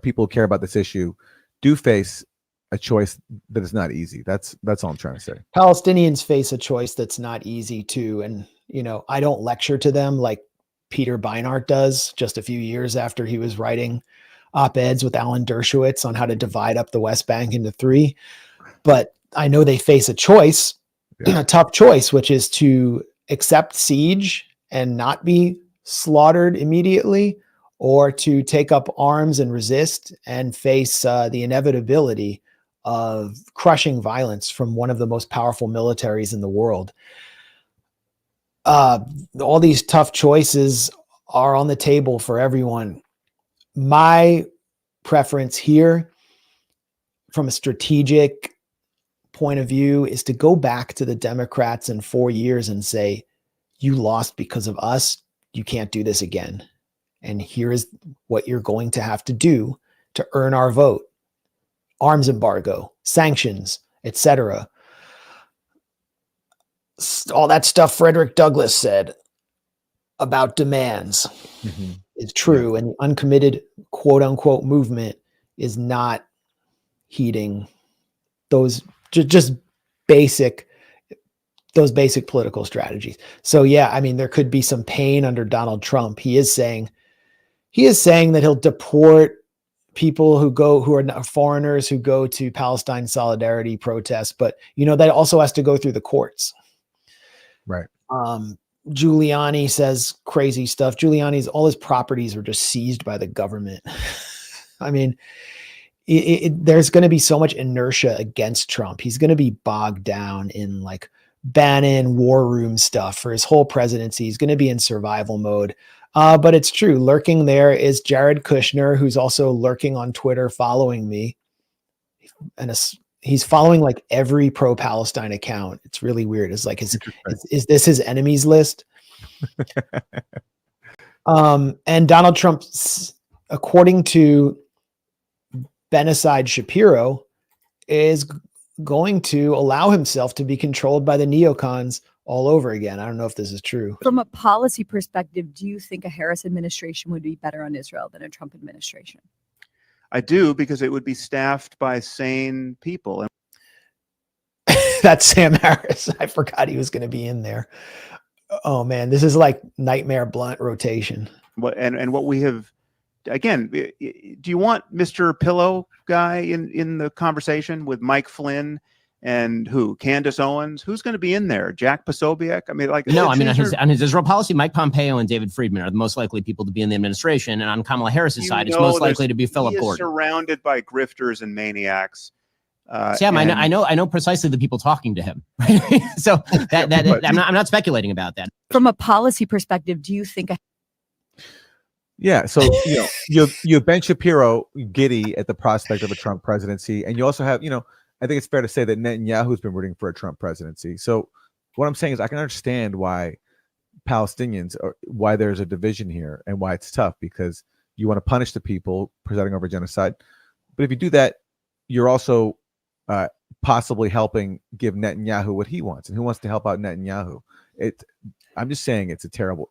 people who care about this issue do face a choice that is not easy. That's all I'm trying to say. Palestinians face a choice that's not easy too. And, I don't lecture to them like Peter Beinart does just a few years after he was writing op-eds with Alan Dershowitz on how to divide up the West Bank into 3. But I know they face a choice, a tough choice, which is to accept siege and not be slaughtered immediately, or to take up arms and resist and face the inevitability of crushing violence from one of the most powerful militaries in the world. All these tough choices are on the table for everyone. My preference here, from a strategic point of view, is to go back to the Democrats in 4 years and say, you lost because of us. You can't do this again. And here is what you're going to have to do to earn our vote. Arms embargo, sanctions, etc. All that stuff Frederick Douglass said about demands is true. And the uncommitted quote unquote movement is not heeding those just basic political strategies. So yeah, I mean, there could be some pain under Donald Trump. He is saying that he'll deport people who are foreigners who go to Palestine solidarity protests, but that also has to go through the courts. Right. Giuliani says crazy stuff. Giuliani's, all his properties are just seized by the government. I mean, there's going to be so much inertia against Trump. He's going to be bogged down in like Bannon war room stuff for his whole presidency. He's going to be in survival mode. But it's true. Lurking there is Jared Kushner, who's also lurking on Twitter, following me. And he's following like every pro-Palestine account. It's really weird. It's like, is this his enemies list? And Donald Trump, according to Benaside Shapiro, is going to allow himself to be controlled by the neocons all over again. I don't know if this is true. From a policy perspective, do you think a Harris administration would be better on Israel than a Trump administration? I do, because it would be staffed by sane people. That's Sam Harris. I forgot he was going to be in there. Oh man, this is like nightmare blunt rotation. And what we have, again, do you want Mr. Pillow guy in the conversation with Mike Flynn and who? Candace Owens? Who's going to be in there? Jack Posobiec? I mean, like, no, I mean, on his Israel policy, Mike Pompeo and David Friedman are the most likely people to be in the administration. And on Kamala Harris's side, it's most likely to be Philip Gordon. Surrounded by grifters and maniacs. Sam, I know precisely the people talking to him. So I'm not speculating about that. From a policy perspective, do you think Yeah, so you have Ben Shapiro giddy at the prospect of a Trump presidency, and you also have, I think it's fair to say that Netanyahu's been rooting for a Trump presidency. So what I'm saying is I can understand why Palestinians, why there's a division here and why it's tough, because you want to punish the people presiding over genocide. But if you do that, you're also possibly helping give Netanyahu what he wants. And who wants to help out Netanyahu? I'm just saying it's a terrible,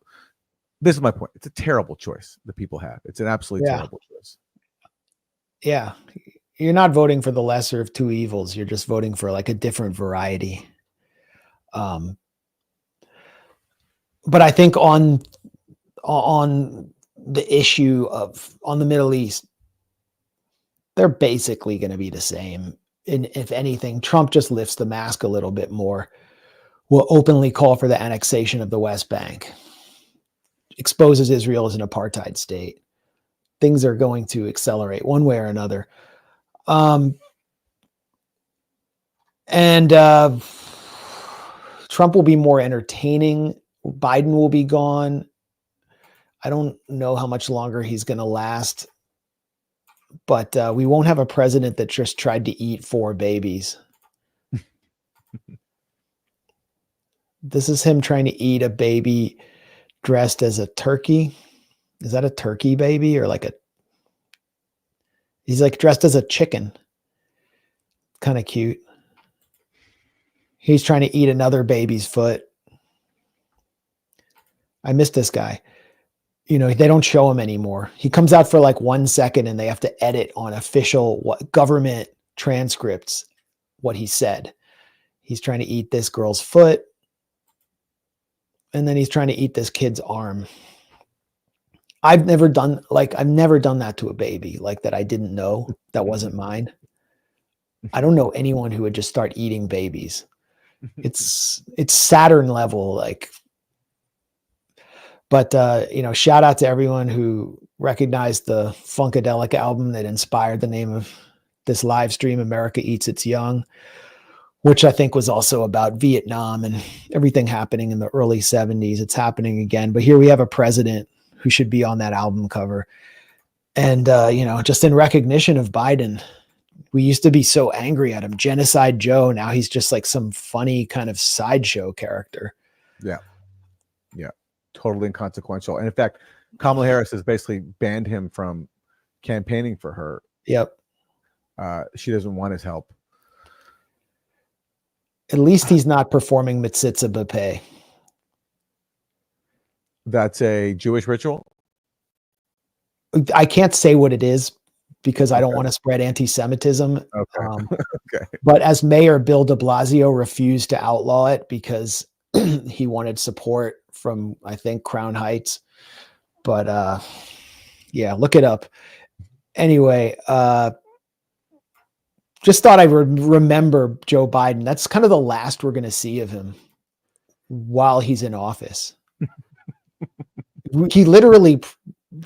this is my point. It's a terrible choice that people have. It's an absolutely terrible choice. Yeah. You're not voting for the lesser of two evils. You're just voting for like a different variety. But I think on the issue of on the Middle East, they're basically going to be the same. And if anything, Trump just lifts the mask a little bit more, will openly call for the annexation of the West Bank, exposes Israel as an apartheid state. Things are going to accelerate one way or another. Trump will be more entertaining. Biden will be gone. I don't know how much longer he's going to last, but we won't have a president that just tried to eat 4 babies. This is him trying to eat a baby dressed as a turkey. Is that a turkey baby or like he's like dressed as a chicken. Kind of cute. He's trying to eat another baby's foot. I miss this guy. They don't show him anymore. He comes out for like 1 second and they have to edit on official government transcripts what he said. He's trying to eat this girl's foot. And then he's trying to eat this kid's arm. I've never done that to a baby like that. I didn't know that wasn't mine. I don't know anyone who would just start eating babies. It's Saturn level, but shout out to everyone who recognized the Funkadelic album that inspired the name of this live stream, America Eats Its Young, which I think was also about Vietnam and everything happening in the early 70s. It's happening again. But here we have a president who should be on that album cover. And, just in recognition of Biden, we used to be so angry at him. Genocide Joe. Now he's just like some funny kind of sideshow character. Yeah. Yeah. Totally inconsequential. And in fact, Kamala Harris has basically banned him from campaigning for her. Yep. She doesn't want his help. At least he's not performing Mitzitza B'Peh. That's a Jewish ritual? I can't say what it is because I don't want to spread anti-Semitism. Okay. Okay. But as Mayor Bill de Blasio refused to outlaw it because he wanted support from, I think, Crown Heights. But look it up. Anyway, just thought I would remember Joe Biden. That's kind of the last we're going to see of him while he's in office. He literally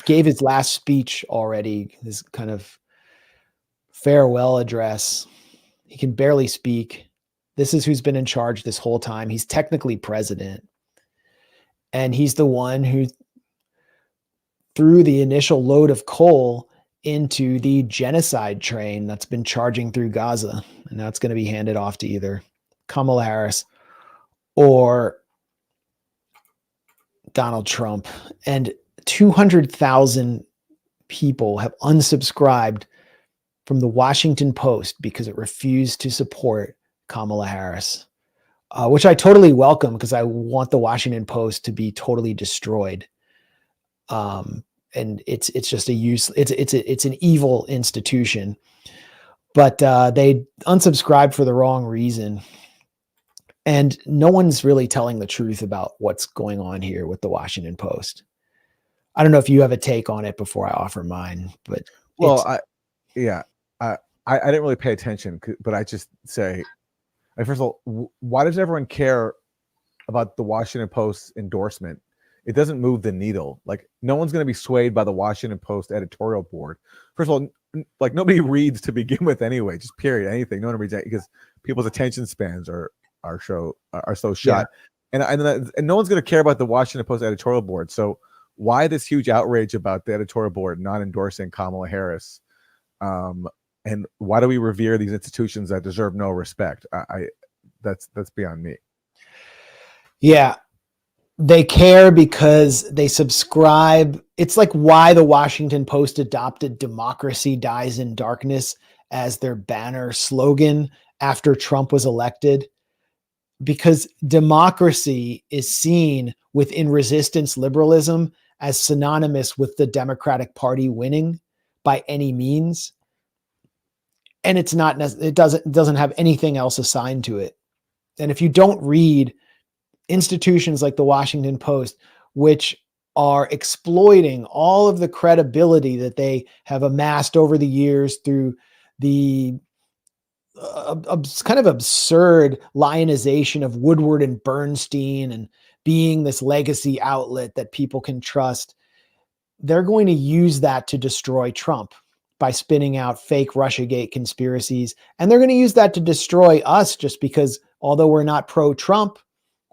gave his last speech already, his kind of farewell address. He can barely speak. This is who's been in charge this whole time. He's technically president. And he's the one who threw the initial load of coal into the genocide train that's been charging through Gaza. And now it's going to be handed off to either Kamala Harris or Donald Trump. And 200,000 people have unsubscribed from the Washington Post because it refused to support Kamala Harris, which I totally welcome because I want the Washington Post to be totally destroyed. And it's just it's an evil institution, but they unsubscribed for the wrong reason. And no one's really telling the truth about what's going on here with the Washington Post. I don't know if you have a take on it before I offer mine, but I didn't really pay attention, but I just say Like, first of all, why does everyone care about the Washington Post's endorsement? It doesn't move the needle. Like, no one's going to be swayed by the Washington Post editorial board. First of all, like, nobody reads to begin with anyway, just period, anything. No one reads that because people's attention spans are so shot. Yeah. And no one's going to care about the Washington Post editorial board. So why this huge outrage about the editorial board not endorsing Kamala Harris? And why do we revere these institutions that deserve no respect? That's beyond me. Yeah. They care because they subscribe. It's like why the Washington Post adopted "Democracy Dies in Darkness" as their banner slogan after Trump was elected. Because democracy is seen within resistance liberalism as synonymous with the Democratic Party winning by any means. And it doesn't have anything else assigned to it. And if you don't read institutions like the Washington Post, which are exploiting all of the credibility that they have amassed over the years through the kind of absurd lionization of Woodward and Bernstein and being this legacy outlet that people can trust, they're going to use that to destroy Trump by spinning out fake Russiagate conspiracies. And they're going to use that to destroy us just because, although we're not pro-Trump,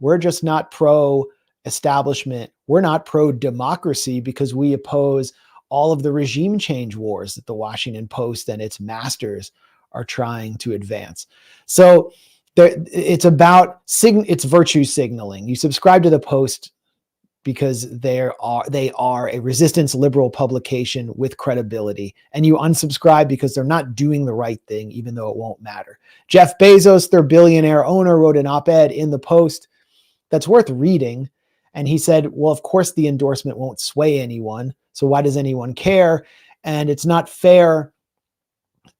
we're just not pro-establishment. We're not pro-democracy because we oppose all of the regime change wars that the Washington Post and its masters are trying to advance. So it's about it's virtue signaling. You subscribe to the Post because they are a resistance liberal publication with credibility, and you unsubscribe because they're not doing the right thing, even though it won't matter. Jeff Bezos, their billionaire owner, wrote an op-ed in the Post that's worth reading. And he said, well, of course the endorsement won't sway anyone. So why does anyone care? And it's not fair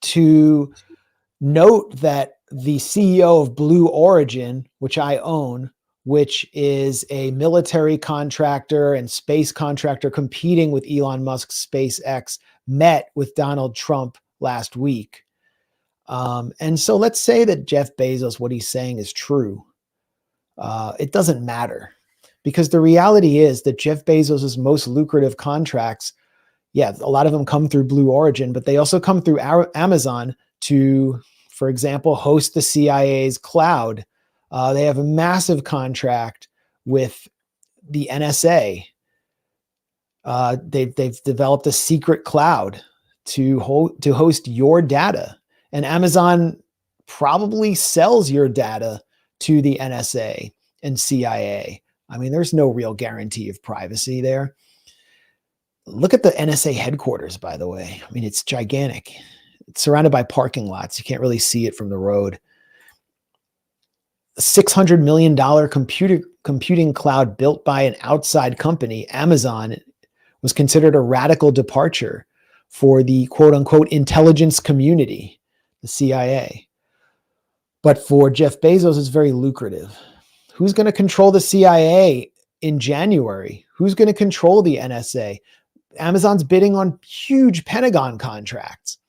to note that the CEO of Blue Origin, which I own, which is a military contractor and space contractor competing with Elon Musk's SpaceX, met with Donald Trump last week. And so let's say that Jeff Bezos, what he's saying is true. It doesn't matter, because the reality is that Jeff Bezos's most lucrative contracts, a lot of them come through Blue Origin, but they also come through Amazon to, for example, host the CIA's cloud. They have a massive contract with the NSA. They've developed a secret cloud to host your data, and Amazon probably sells your data to the NSA and CIA. I mean, there's no real guarantee of privacy there. Look at the NSA headquarters, by the way. I mean, it's gigantic. It's surrounded by parking lots. You can't really see it from the road. A $600 million computing cloud built by an outside company, Amazon, was considered a radical departure for the quote unquote intelligence community, the CIA. But for Jeff Bezos, it's very lucrative. Who's going to control the CIA in January? Who's going to control the NSA? Amazon's bidding on huge Pentagon contracts.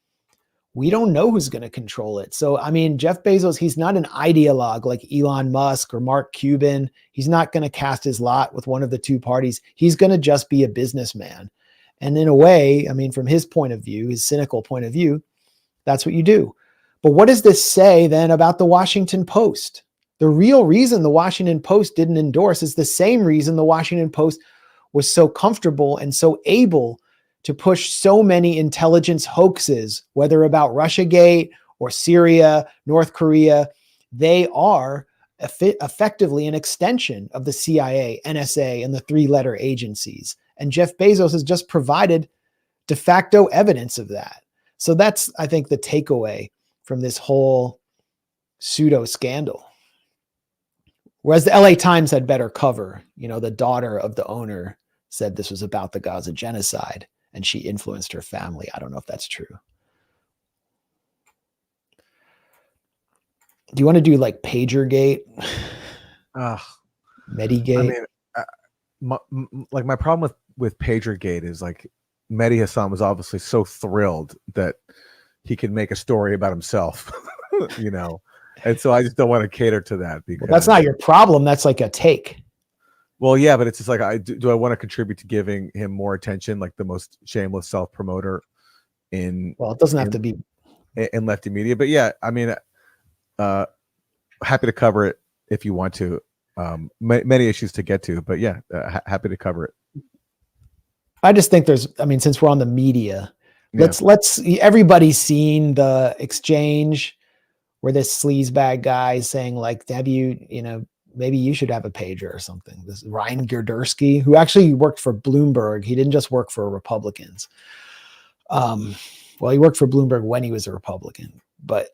We don't know who's going to control it. So, I mean, Jeff Bezos, he's not an ideologue like Elon Musk or Mark Cuban. He's not going to cast his lot with one of the two parties. He's going to just be a businessman. And in a way, I mean, from his point of view, his cynical point of view, that's what you do. But what does this say then about the Washington Post? The real reason the Washington Post didn't endorse is the same reason the Washington Post was so comfortable and so able to push so many intelligence hoaxes, whether about Russiagate or Syria, North Korea. They are effectively an extension of the CIA, NSA, and the three-letter agencies. And Jeff Bezos has just provided de facto evidence of that. So that's, I think, the takeaway from this whole pseudo scandal. Whereas the LA Times had better cover. You know, the daughter of the owner said this was about the Gaza genocide and she influenced her family. I don't know if that's true. Do you want to do like PagerGate? Medigate? I mean, my problem with PagerGate is like Mehdi Hassan was obviously so thrilled that he could make a story about himself, you know, And so I just don't want to cater to that because Well, that's not your problem. That's like a take. Well, yeah, but it's just like, do I want to contribute to giving him more attention, like the most shameless self-promoter in? Well, it doesn't have to be in lefty media, but yeah, I mean, happy to cover it if you want to. Many issues to get to, but yeah, happy to cover it. I just think since we're on the media, let's everybody's seen the exchange where this sleazebag guy is saying like, have you, maybe you should have a pager or something. This Ryan Girdusky, who actually worked for Bloomberg. He didn't just work for Republicans. Well, he worked for Bloomberg when he was a Republican, but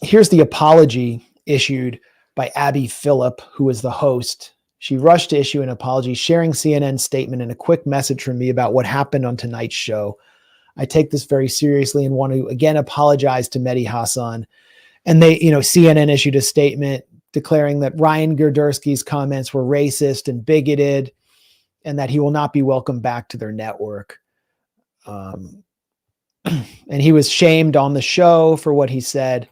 here's the apology issued by Abby Phillip, who was the host. She rushed to issue an apology, sharing CNN's statement and a quick message from me about what happened on tonight's show. I take this very seriously and want to again apologize to Mehdi Hasan. And they, CNN issued a statement declaring that Ryan Girdusky's comments were racist and bigoted and that he will not be welcomed back to their network. And he was shamed on the show for what he said.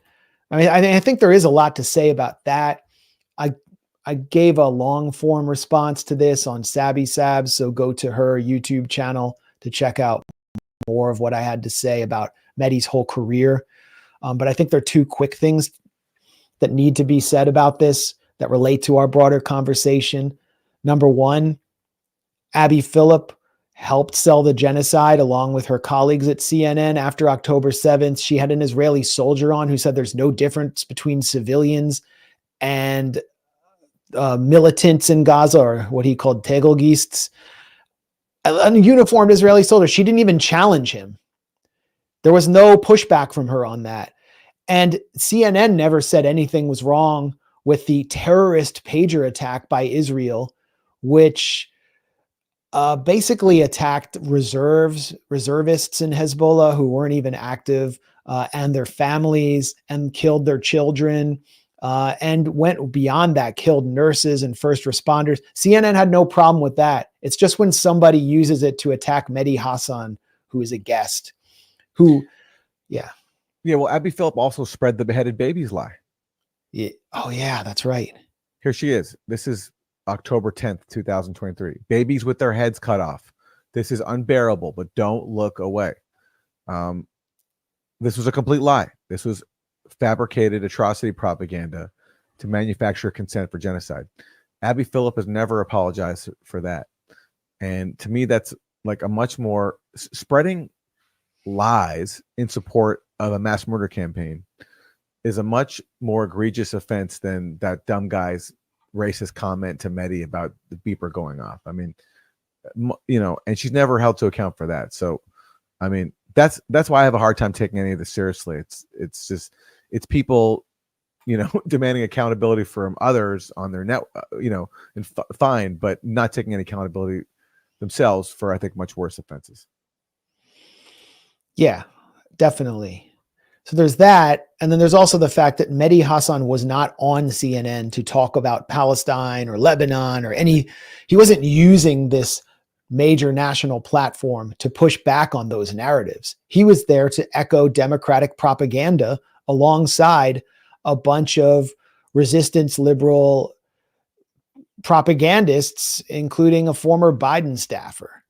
I think there is a lot to say about that. I gave a long form response to this on Sabby Sabs, so go to her YouTube channel to check out more of what I had to say about Mehdi's whole career. But I think there are two quick things that need to be said about this that relate to our broader conversation. Number one, Abby Phillip helped sell the genocide along with her colleagues at CNN after October 7th. She had an Israeli soldier on who said there's no difference between civilians and militants in Gaza, or what he called Tegelgeists. A uniformed Israeli soldier. She didn't even challenge him. There was no pushback from her on that. And CNN never said anything was wrong with the terrorist pager attack by Israel, which basically attacked reservists in Hezbollah who weren't even active, and their families, and killed their children, and went beyond that, killed nurses and first responders. CNN had no problem with that. It's just when somebody uses it to attack Mehdi Hasan, who is a guest, Well, Abby Phillip also spread the beheaded babies lie. Yeah. Oh yeah, that's right. Here she is. This is October 10th, 2023. Babies with their heads cut off. This is unbearable, but don't look away. This was a complete lie. This was fabricated atrocity propaganda to manufacture consent for genocide. Abby Phillip has never apologized for that. And to me, that's like a much more spreading lies in support of a mass murder campaign is a much more egregious offense than that dumb guy's racist comment to Mehdi about the beeper going off. I mean, and she's never held to account for that. So, I mean, that's why I have a hard time taking any of this seriously. It's people, demanding accountability from others on their net, and fine, but not taking any accountability themselves for, I think, much worse offenses. Yeah, definitely. So there's that. And then there's also the fact that Mehdi Hasan was not on CNN to talk about Palestine or Lebanon or he wasn't using this major national platform to push back on those narratives. He was there to echo Democratic propaganda alongside a bunch of resistance liberal propagandists, including a former Biden staffer.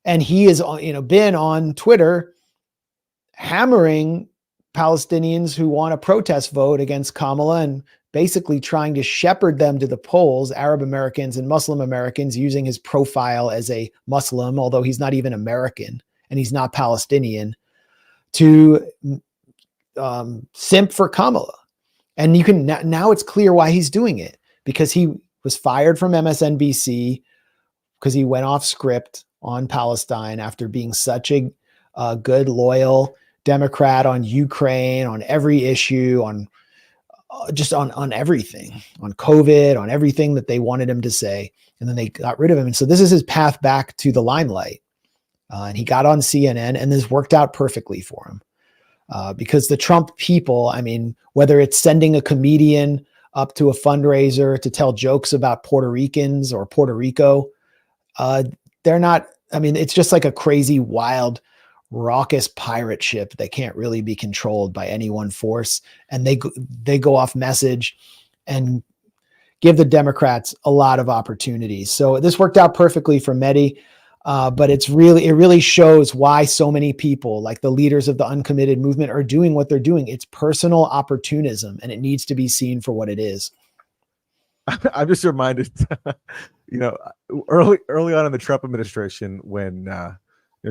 And he has, been on Twitter hammering Palestinians who want a protest vote against Kamala and basically trying to shepherd them to the polls, Arab Americans and Muslim Americans, using his profile as a Muslim, although he's not even American and he's not Palestinian, to simp for Kamala. And you can now it's clear why he's doing it, because he was fired from MSNBC because he went off script on Palestine after being such a good, loyal Democrat on Ukraine, on every issue, on everything, on COVID, on everything that they wanted him to say. And then they got rid of him. And so this is his path back to the limelight. And he got on CNN, and this worked out perfectly for him. Because the Trump people, whether it's sending a comedian up to a fundraiser to tell jokes about Puerto Ricans or Puerto Rico, they're not, it's just like a crazy, wild raucous pirate ship that can't really be controlled by any one force. And they go off message and give the Democrats a lot of opportunities. So this worked out perfectly for Mehdi. But it really shows why so many people, like the leaders of the uncommitted movement, are doing what they're doing. It's personal opportunism, and it needs to be seen for what it is. I'm just reminded, early on in the Trump administration, when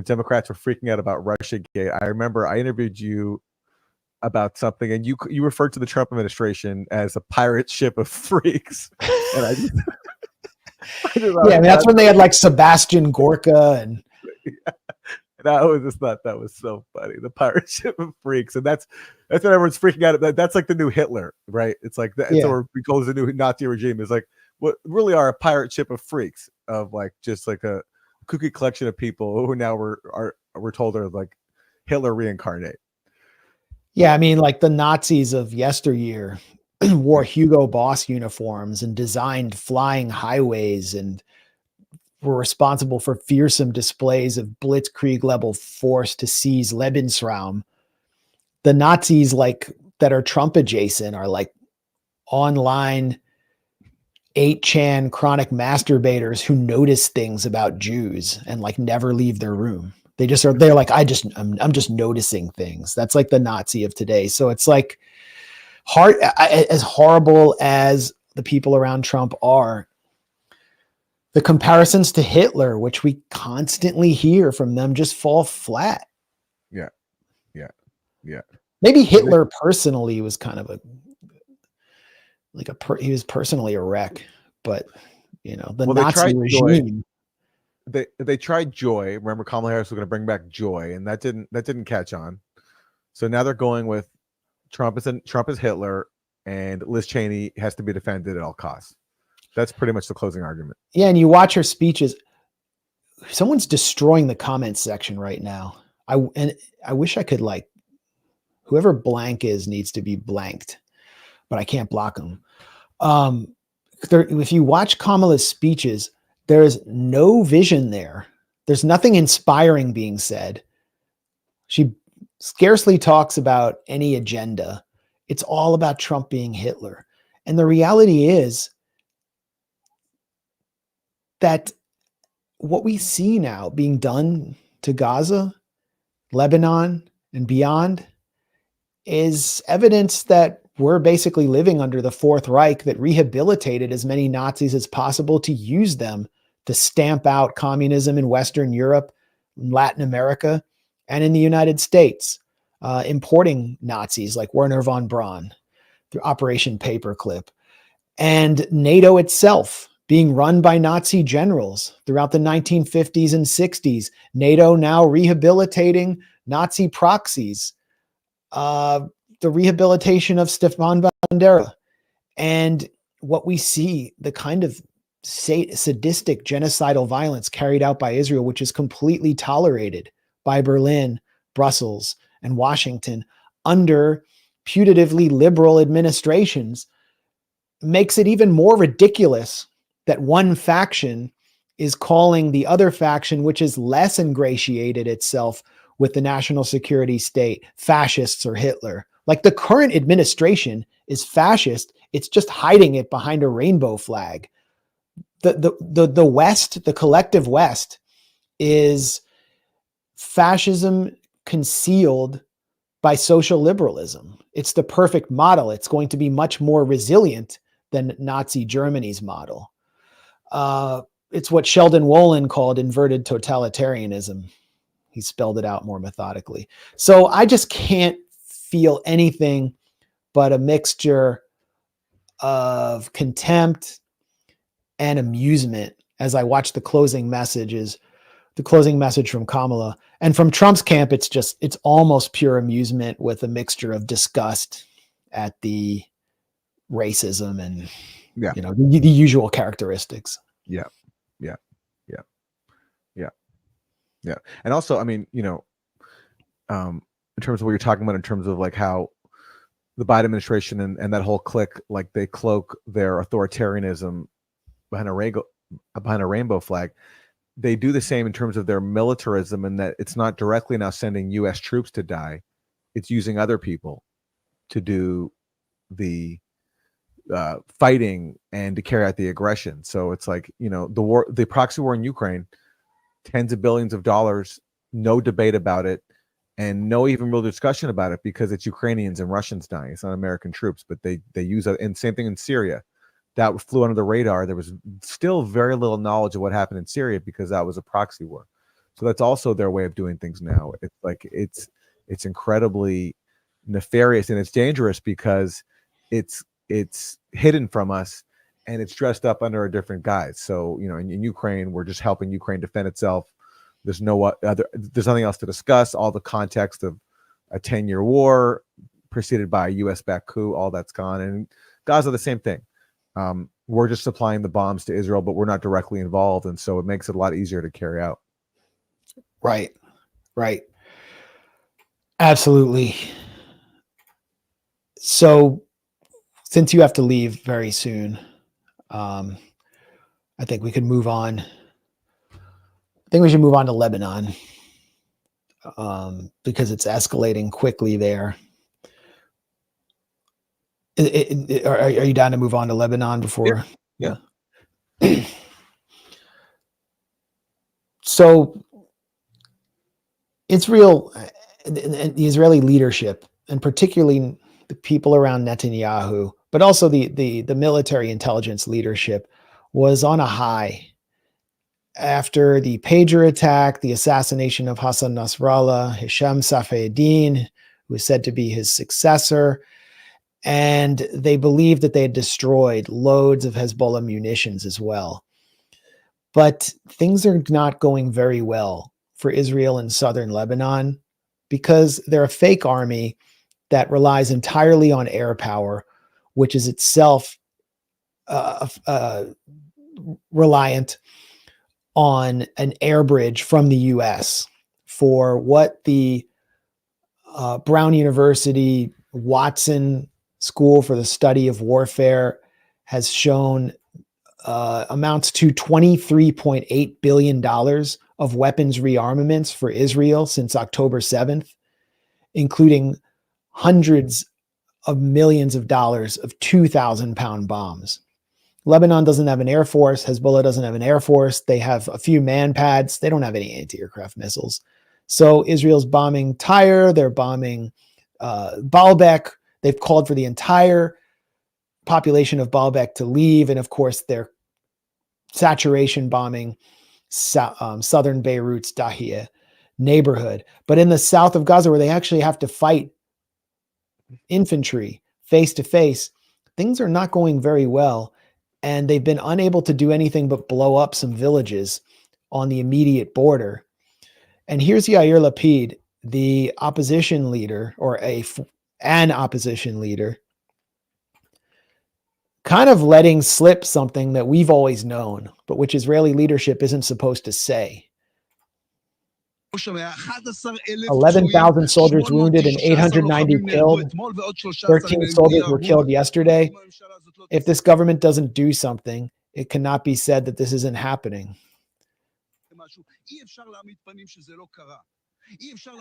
Democrats were freaking out about Russiagate, I remember I interviewed you about something, and you referred to the Trump administration as a pirate ship of freaks, and I just. That's when they had like Sebastian Gorka and I always just thought that was so funny. The pirate ship of freaks, and that's what everyone's freaking out about. That's like the new Hitler, right? It's like or because the new Nazi regime is like what really are a pirate ship of freaks, of like just like a kooky collection of people who now we're told are like Hitler reincarnate. Yeah, I mean, like the Nazis of yesteryear wore Hugo Boss uniforms and designed flying highways and were responsible for fearsome displays of blitzkrieg level force to seize Lebensraum. The Nazis that are Trump adjacent are like online 8chan chronic masturbators who notice things about Jews and like never leave their room. They're like, I'm just noticing things. That's like the Nazi of today. So it's like as horrible as the people around Trump are, the comparisons to Hitler, which we constantly hear from them, just fall flat. Yeah. Maybe Hitler personally was kind of he was personally a wreck, but the Nazi regime. They tried joy. Remember, Kamala Harris was going to bring back joy, and that didn't catch on. So now they're going with Trump is Hitler, and Liz Cheney has to be defended at all costs. That's pretty much the closing argument. Yeah, and you watch her speeches. Someone's destroying the comments section right now. I wish I could whoever blank is needs to be blanked, but I can't block them. If you watch Kamala's speeches, there's no vision there. There's nothing inspiring being said. She scarcely talks about any agenda. It's all about Trump being Hitler. And the reality is that what we see now being done to Gaza, Lebanon, and beyond is evidence that we're basically living under the Fourth Reich that rehabilitated as many Nazis as possible to use them to stamp out communism in Western Europe, Latin America, and in the United States, importing Nazis like Werner von Braun through Operation Paperclip, and NATO itself being run by Nazi generals throughout the 1950s and 60s. NATO now rehabilitating Nazi proxies, the rehabilitation of Stefan Bandera. And what we see, the kind of sadistic genocidal violence carried out by Israel, which is completely tolerated by Berlin, Brussels, and Washington under putatively liberal administrations, makes it even more ridiculous that one faction is calling the other faction, which is less ingratiated itself with the national security state, fascists or Hitler. Like the current administration is fascist. It's just hiding it behind a rainbow flag. The West, the collective West, is fascism concealed by social liberalism. It's the perfect model. It's going to be much more resilient than Nazi Germany's model. It's what Sheldon Wolin called inverted totalitarianism. He spelled it out more methodically. So I just can't feel anything but a mixture of contempt and amusement as I watch the closing message from Kamala. And from Trump's camp, it's almost pure amusement with a mixture of disgust at the racism and the usual characteristics. Yeah. And also, I mean, in terms of what you're talking about, in terms of like how the Biden administration and that whole clique, like they cloak their authoritarianism behind a rainbow flag. they do the same in terms of their militarism, and that it's not directly now sending U.S. troops to die. It's using other people to do the fighting and to carry out the aggression. So it's like, the proxy war in Ukraine, tens of billions of dollars, no debate about it, and no even real discussion about it because it's Ukrainians and Russians dying. It's not American troops, but they use it. And same thing in Syria. That flew under the radar. There was still very little knowledge of what happened in Syria because that was a proxy war. So that's also their way of doing things now. It's like it's incredibly nefarious, and it's dangerous because it's hidden from us and it's dressed up under a different guise. So, in Ukraine, we're just helping Ukraine defend itself. There's there's nothing else to discuss. All the context of a 10-year war preceded by a US-backed coup, all that's gone. And Gaza, the same thing. We're just supplying the bombs to Israel, but we're not directly involved. And so it makes it a lot easier to carry out. Right. Absolutely. So since you have to leave very soon, I think we could move on. I think we should move on to Lebanon because it's escalating quickly there. Are you down to move on to Lebanon before? Yeah. So Israel and the Israeli leadership, and particularly the people around Netanyahu, but also the military intelligence leadership, was on a high after the pager attack, the assassination of Hassan Nasrallah, Hisham Safieddin, who is said to be his successor. And they believed that they had destroyed loads of Hezbollah munitions as well. But things are not going very well for Israel in southern Lebanon because they're a fake army that relies entirely on air power, which is itself reliant on an air bridge from the U.S. for what the Brown University Watson School for the Study of Warfare has shown amounts to $23.8 billion of weapons rearmaments for Israel since October 7th, including hundreds of millions of dollars of 2,000-pound bombs. Lebanon doesn't have an air force. Hezbollah doesn't have an air force. They have a few man pads. They don't have any anti-aircraft missiles. So Israel's bombing Tyre. They're bombing Baalbek. They've called for the entire population of Baalbek to leave. And of course, they're saturation bombing southern Beirut's Dahiyeh neighborhood. But in the south of Gaza, where they actually have to fight infantry face to face, things are not going very well. And they've been unable to do anything but blow up some villages on the immediate border. And here's Yair Lapid, the opposition leader, or an opposition leader, kind of letting slip something that we've always known, but which Israeli leadership isn't supposed to say. 11,000 soldiers wounded and 890 killed. 13 soldiers were killed yesterday. If this government doesn't do something, it cannot be said that this isn't happening.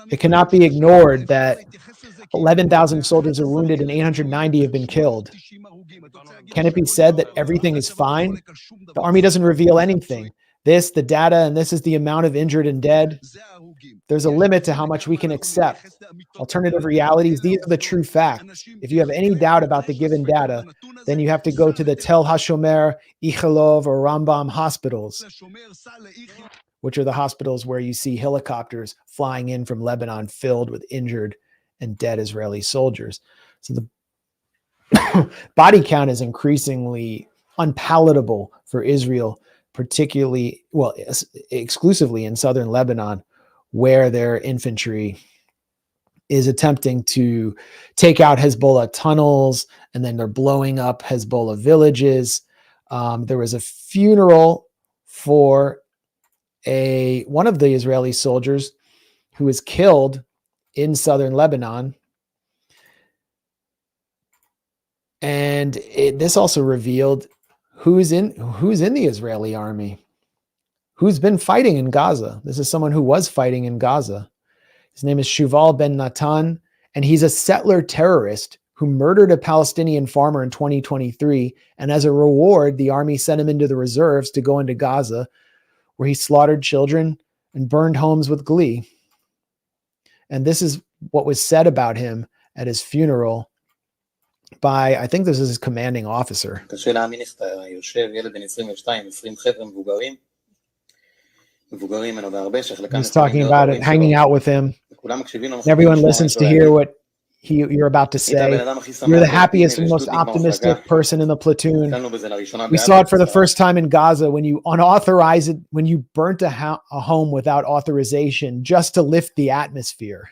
It cannot be ignored that 11,000 soldiers are wounded and 890 have been killed. Can it be said that everything is fine? The army doesn't reveal anything. This, the data, and this is the amount of injured and dead. There's a limit to how much we can accept. Alternative realities, these are the true facts. If you have any doubt about the given data, then you have to go to the Tel HaShomer, Ichalov, or Rambam hospitals, which are the hospitals where you see helicopters flying in from Lebanon filled with injured and dead Israeli soldiers. So the body count is increasingly unpalatable for Israel, particularly, well, exclusively in southern Lebanon, where their infantry is attempting to take out Hezbollah tunnels, and then they're blowing up Hezbollah villages. There was a funeral for one of the Israeli soldiers who was killed in southern Lebanon. And this also revealed who's in the Israeli army. who's been fighting in Gaza. This is someone who was fighting in Gaza. His name is Shuval Ben Natan, and he's a settler terrorist who murdered a Palestinian farmer in 2023. And as a reward, the army sent him into the reserves to go into Gaza, where he slaughtered children and burned homes with glee. And this is what was said about him at his funeral by, I think this is his commanding officer. קשה להאמין איך אתה יושב, ילד בן 22, 20 חבר'ה מבוגרים ממנו בהרבה, שחלקם... He's talking about it, hanging out with him. And everyone listens to hear what you're about to say. You're the happiest and most optimistic person in the platoon. We saw it for the first time in Gaza when you unauthorized it, when you burnt a home without authorization just to lift the atmosphere.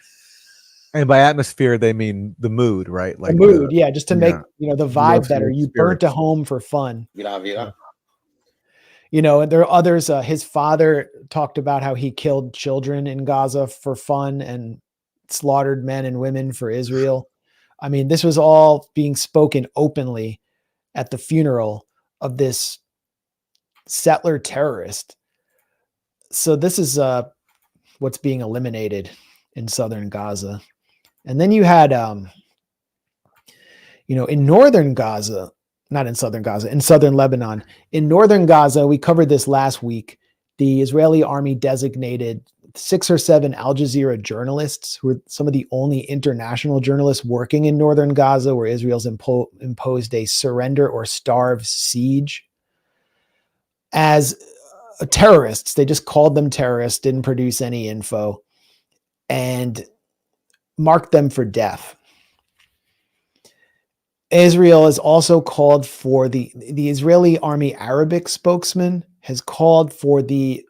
And by atmosphere, they mean the mood, right? Like the mood, yeah, just to make the vibe better. You burnt a home for fun. And there are others. His father talked about how he killed children in Gaza for fun and slaughtered men and women for Israel. I mean, this was all being spoken openly at the funeral of this settler terrorist. So this is what's being eliminated in southern Gaza. And then you had, in northern Gaza, not in southern Gaza, in southern Lebanon. In northern Gaza, we covered this last week. The Israeli army designated 6 or 7 Al Jazeera journalists, who are some of the only international journalists working in northern Gaza, where Israel's imposed a surrender or starve siege, as terrorists. They just called them terrorists, didn't produce any info, and marked them for death. Israel has also called for the Israeli Army Arabic spokesman has called for the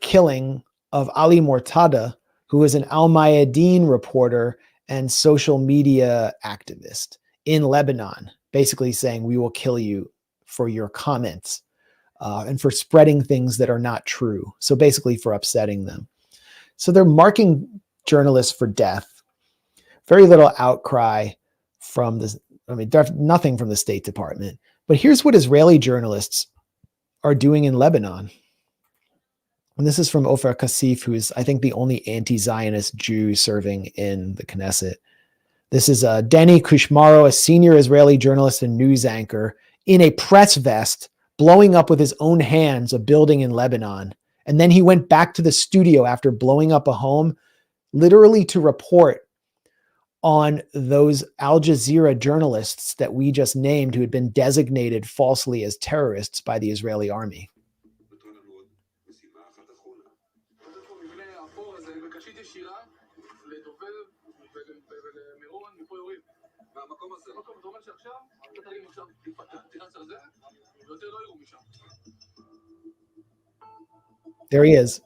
killing of Ali Mortada, who is an Al Mayadeen reporter and social media activist in Lebanon, basically saying we will kill you for your comments and for spreading things that are not true. So basically for upsetting them. So they're marking journalists for death. Very little outcry from this. I mean, nothing from the State Department. But here's what Israeli journalists are doing in Lebanon. And this is from Ofer Kassif, who is, I think, the only anti-Zionist Jew serving in the Knesset. This is Danny Kushmaro, a senior Israeli journalist and news anchor, in a press vest, blowing up with his own hands a building in Lebanon. And then he went back to the studio after blowing up a home, literally to report on those Al Jazeera journalists that we just named, who had been designated falsely as terrorists by the Israeli army. There he is.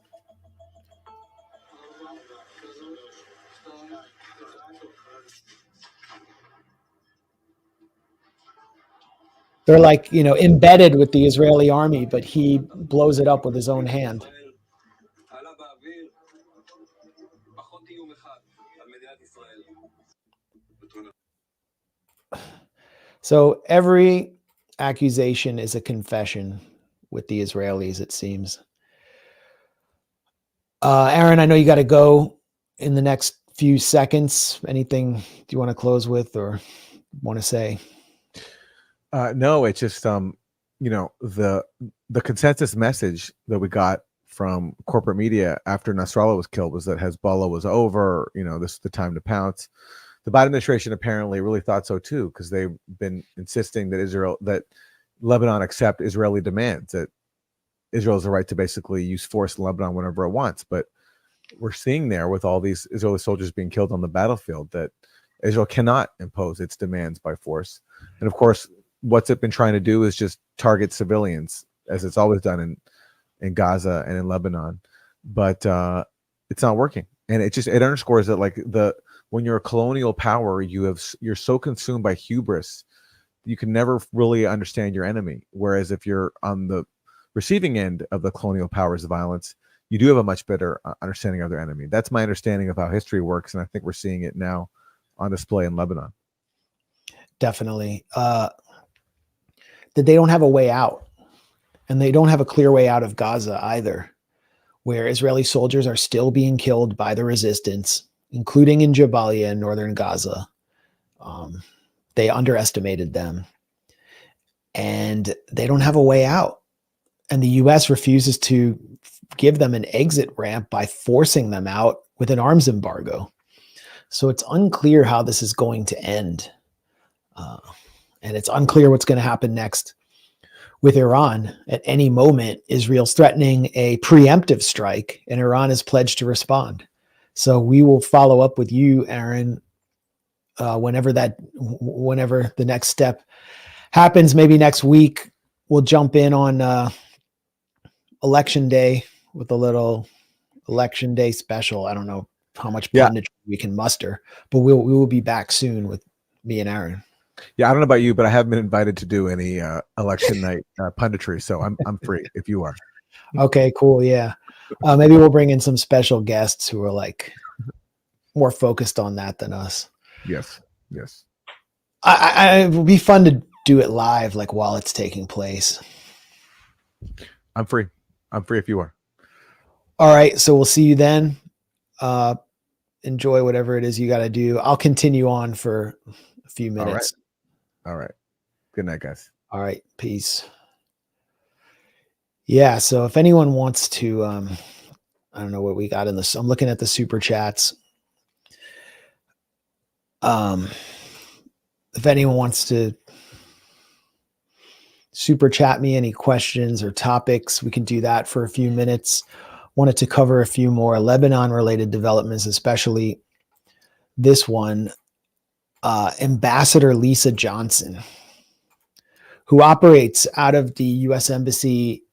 They're like, embedded with the Israeli army, but he blows it up with his own hand. So every accusation is a confession with the Israelis, it seems. Aaron, I know you got to go in the next few seconds. Anything do you want to close with or want to say? No, it's just the consensus message that we got from corporate media after Nasrallah was killed was that Hezbollah was over. This is the time to pounce. The Biden administration apparently really thought so too, because they've been insisting that Lebanon accept Israeli demands, that Israel has the right to basically use force in Lebanon whenever it wants. But we're seeing there with all these Israeli soldiers being killed on the battlefield that Israel cannot impose its demands by force. And of course, what's it been trying to do is just target civilians, as it's always done in Gaza and in Lebanon. But it's not working. And it underscores that when you're a colonial power, you're so consumed by hubris, you can never really understand your enemy. Whereas if you're on the receiving end of the colonial powers of violence, you do have a much better understanding of their enemy. That's my understanding of how history works. And I think we're seeing it now on display in Lebanon. Definitely. That they don't have a way out, and they don't have a clear way out of Gaza either. where Israeli soldiers are still being killed by the resistance, including in Jabalia in northern Gaza. They underestimated them, and they don't have a way out. And the U.S. refuses to give them an exit ramp by forcing them out with an arms embargo. So it's unclear how this is going to end. And it's unclear what's going to happen next with Iran. At any moment, Israel's threatening a preemptive strike, and Iran has pledged to respond. So we will follow up with you, Aaron, whenever the next step happens, maybe next week. We'll jump in on election day with a little election day special. I don't know how much punditry we can muster, but we will be back soon with me and Aaron. Yeah, I don't know about you, but I haven't been invited to do any election night punditry, so I'm free if you are. Okay, cool. Yeah, maybe we'll bring in some special guests who are like more focused on that than us. Yes. It would be fun to do it live, like while it's taking place. I'm free if you are. All right, so we'll see you then. Enjoy whatever it is you got to do. I'll continue on for a few minutes. All right. Good night, guys. All right. Peace. Yeah. So if anyone wants to, I don't know what we got in this. I'm looking at the super chats. If anyone wants to super chat me any questions or topics, we can do that for a few minutes. Wanted to cover a few more Lebanon related developments, especially this one. Ambassador Lisa Johnson, who operates out of the U.S. Embassy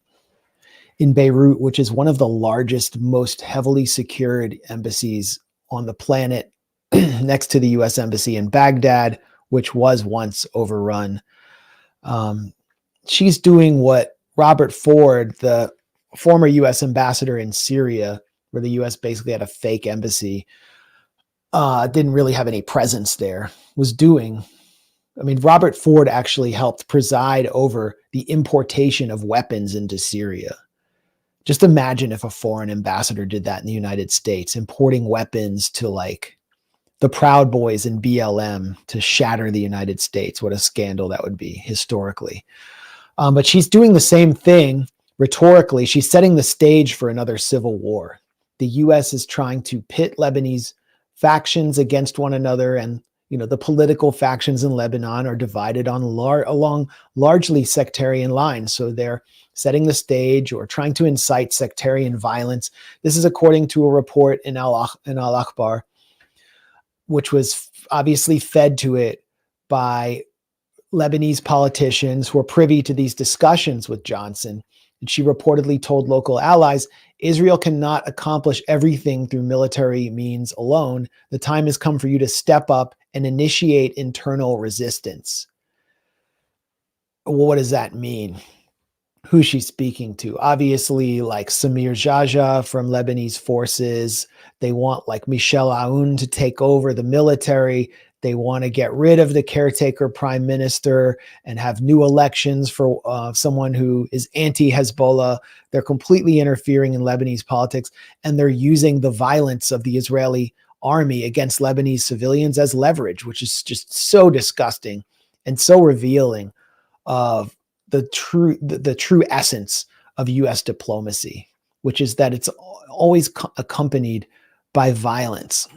in Beirut, which is one of the largest, most heavily secured embassies on the planet, next to the U.S. Embassy in Baghdad, which was once overrun. She's doing what Robert Ford, the former U.S. ambassador in Syria, where the U.S. basically had a fake embassy, didn't really have any presence there, was doing. I mean, Robert Ford actually helped preside over the importation of weapons into Syria. Just imagine if a foreign ambassador did that in the United States, importing weapons to like the Proud Boys and BLM to shatter the United States. What a scandal that would be historically. But she's doing the same thing rhetorically. She's setting the stage for another civil war. The U.S. is trying to pit Lebanese factions against one another, and the political factions in Lebanon are divided on along largely sectarian lines. So they're setting the stage or trying to incite sectarian violence. This is according to a report in Al-Akhbar, which was obviously fed to it by Lebanese politicians who are privy to these discussions with Johnson. And she reportedly told local allies, Israel cannot accomplish everything through military means alone. The time has come for you to step up and initiate internal resistance. Well, what does that mean? Who's she speaking to? Obviously, like Samir Jaja from Lebanese forces. They want like Michel Aoun to take over the military. They want to get rid of the caretaker prime minister and have new elections for someone who is anti-Hezbollah. They're completely interfering in Lebanese politics, and they're using the violence of the Israeli army against Lebanese civilians as leverage, which is just so disgusting and so revealing of the true essence of U.S. diplomacy, which is that it's always accompanied by violence,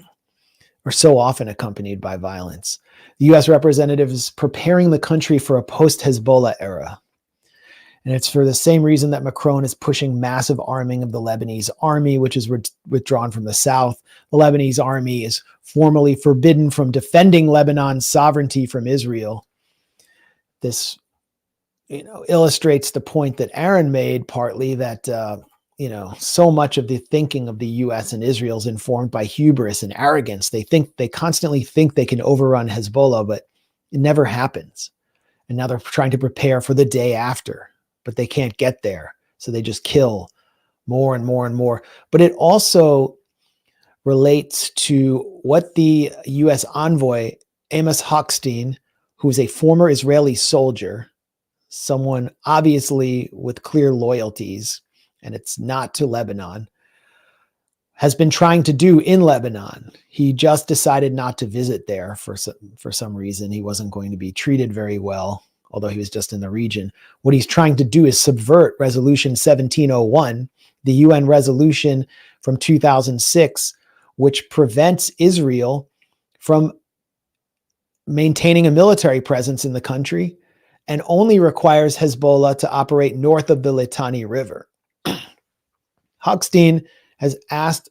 or so often accompanied by violence. The U.S. representative is preparing the country for a post-Hezbollah era. And it's for the same reason that Macron is pushing massive arming of the Lebanese army, which is withdrawn from the south. The Lebanese army is formally forbidden from defending Lebanon's sovereignty from Israel. This, illustrates the point that Aaron made partly, that, so much of the thinking of the U.S. and Israel is informed by hubris and arrogance. They constantly think they can overrun Hezbollah, but it never happens. And now they're trying to prepare for the day after, but they can't get there. So they just kill more and more and more. But it also relates to what the U.S. envoy, Amos Hochstein, who is a former Israeli soldier, someone obviously with clear loyalties, and it's not to Lebanon, has been trying to do in Lebanon. He just decided not to visit there for some reason. He wasn't going to be treated very well, although he was just in the region. What he's trying to do is subvert Resolution 1701, the UN resolution from 2006, which prevents Israel from maintaining a military presence in the country and only requires Hezbollah to operate north of the Litani River. Hochstein has asked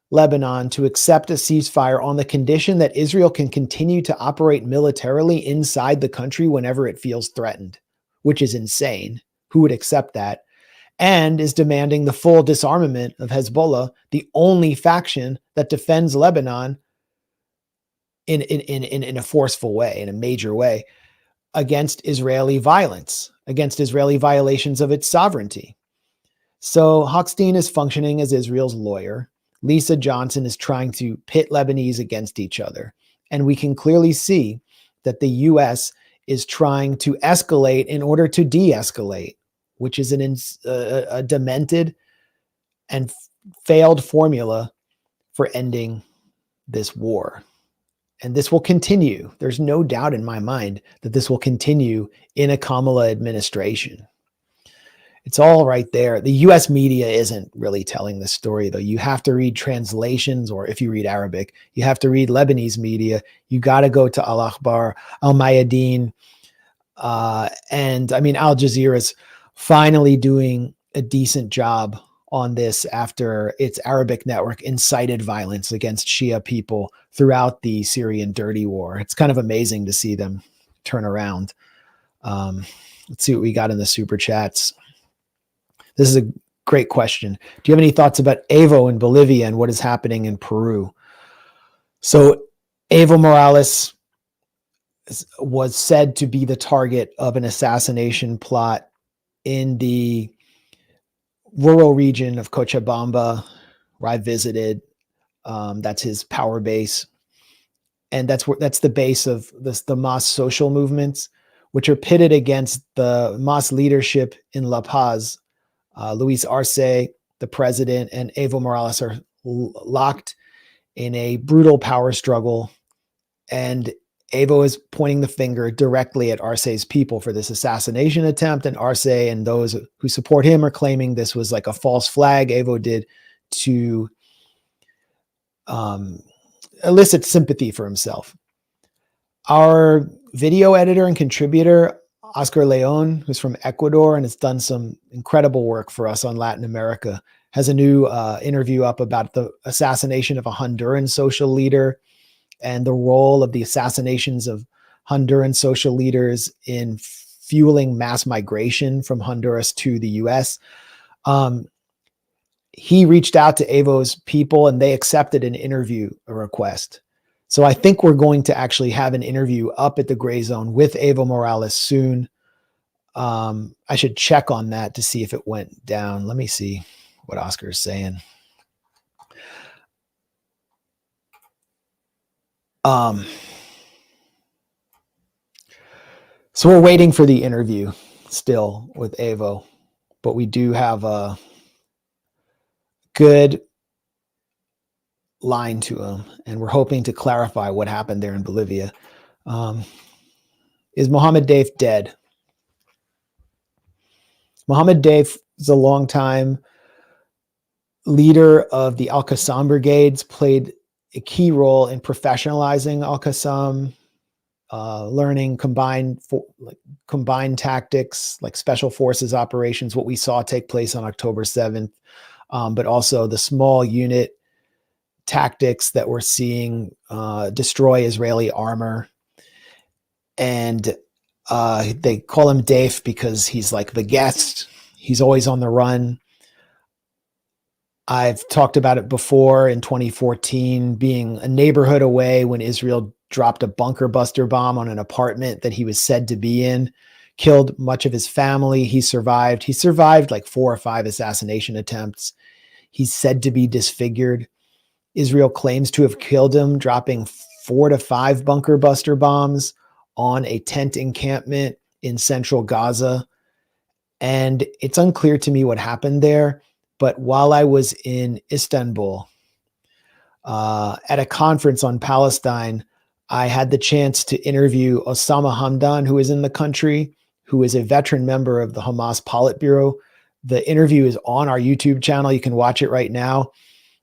Lebanon to accept a ceasefire on the condition that Israel can continue to operate militarily inside the country whenever it feels threatened, which is insane. Who would accept that? And is demanding the full disarmament of Hezbollah, the only faction that defends Lebanon in a forceful way, in a major way, against Israeli violence, against Israeli violations of its sovereignty. So Hochstein is functioning as Israel's lawyer. Lisa Johnson is trying to pit Lebanese against each other. And we can clearly see that the U.S. is trying to escalate in order to de-escalate, which is a demented and failed formula for ending this war. And this will continue. There's no doubt in my mind that this will continue in a Kamala administration. It's all right there. The US media isn't really telling the story, though. You have to read translations, or if you read Arabic, you have to read Lebanese media. You got to go to Al-Akhbar, Al-Mayadeen. And I mean, Al Jazeera is finally doing a decent job on this after its Arabic network incited violence against Shia people throughout the Syrian dirty war. It's kind of amazing to see them turn around. Let's see what we got in the super chats. This is a great question. Do you have any thoughts about Evo in Bolivia and what is happening in Peru? So Evo Morales was said to be the target of an assassination plot in the rural region of Cochabamba, where I visited. That's his power base. And that's the base of the MAS social movements, which are pitted against the MAS leadership in La Paz. Luis Arce, the president, and Evo Morales are locked in a brutal power struggle. And Evo is pointing the finger directly at Arce's people for this assassination attempt. And Arce and those who support him are claiming this was like a false flag Evo did to elicit sympathy for himself. Our video editor and contributor, Oscar Leon, who's from Ecuador and has done some incredible work for us on Latin America, has a new interview up about the assassination of a Honduran social leader and the role of the assassinations of Honduran social leaders in fueling mass migration from Honduras to the US. He reached out to Evo's people and they accepted an interview request. So I think we're going to actually have an interview up at the Grayzone with Evo Morales soon. I should check on that to see if it went down. Let me see what Oscar is saying. So we're waiting for the interview still with Evo, but we do have a good line to him, and we're hoping to clarify what happened there in Bolivia. Is Mohammed Deif dead? Mohammed Deif is a longtime leader of the Al-Qassam brigades, played a key role in professionalizing Al-Qassam, learning combined tactics like special forces operations, what we saw take place on October 7th, but also the small unit tactics that we're seeing destroy Israeli armor. And they call him Deif because he's like the guest. He's always on the run. I've talked about it before in 2014, being a neighborhood away when Israel dropped a bunker buster bomb on an apartment that he was said to be in, killed much of his family. He survived. He survived like 4 or 5 assassination attempts. He's said to be disfigured. Israel claims to have killed him, dropping 4 to 5 bunker buster bombs on a tent encampment in central Gaza. And it's unclear to me what happened there. But while I was in Istanbul at a conference on Palestine, I had the chance to interview Osama Hamdan, who is in the country, who is a veteran member of the Hamas Politburo. The interview is on our YouTube channel. You can watch it right now.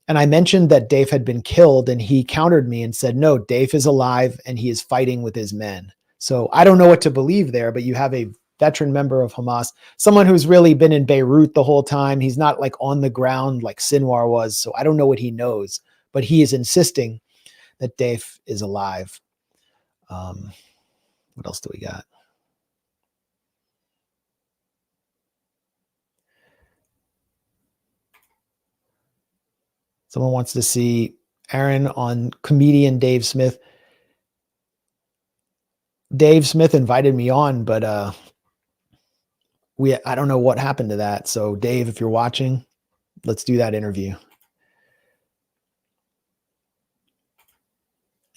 And I mentioned that Dave had been killed, and he countered me and said, no, Dave is alive and he is fighting with his men. So I don't know what to believe there, but you have a veteran member of Hamas, someone who's really been in Beirut the whole time. He's not like on the ground like Sinwar was. So I don't know what he knows, but he is insisting that Dave is alive. What else do we got? Someone wants to see Aaron on comedian Dave Smith. Dave Smith invited me on, but I don't know what happened to that. So Dave, if you're watching, let's do that interview.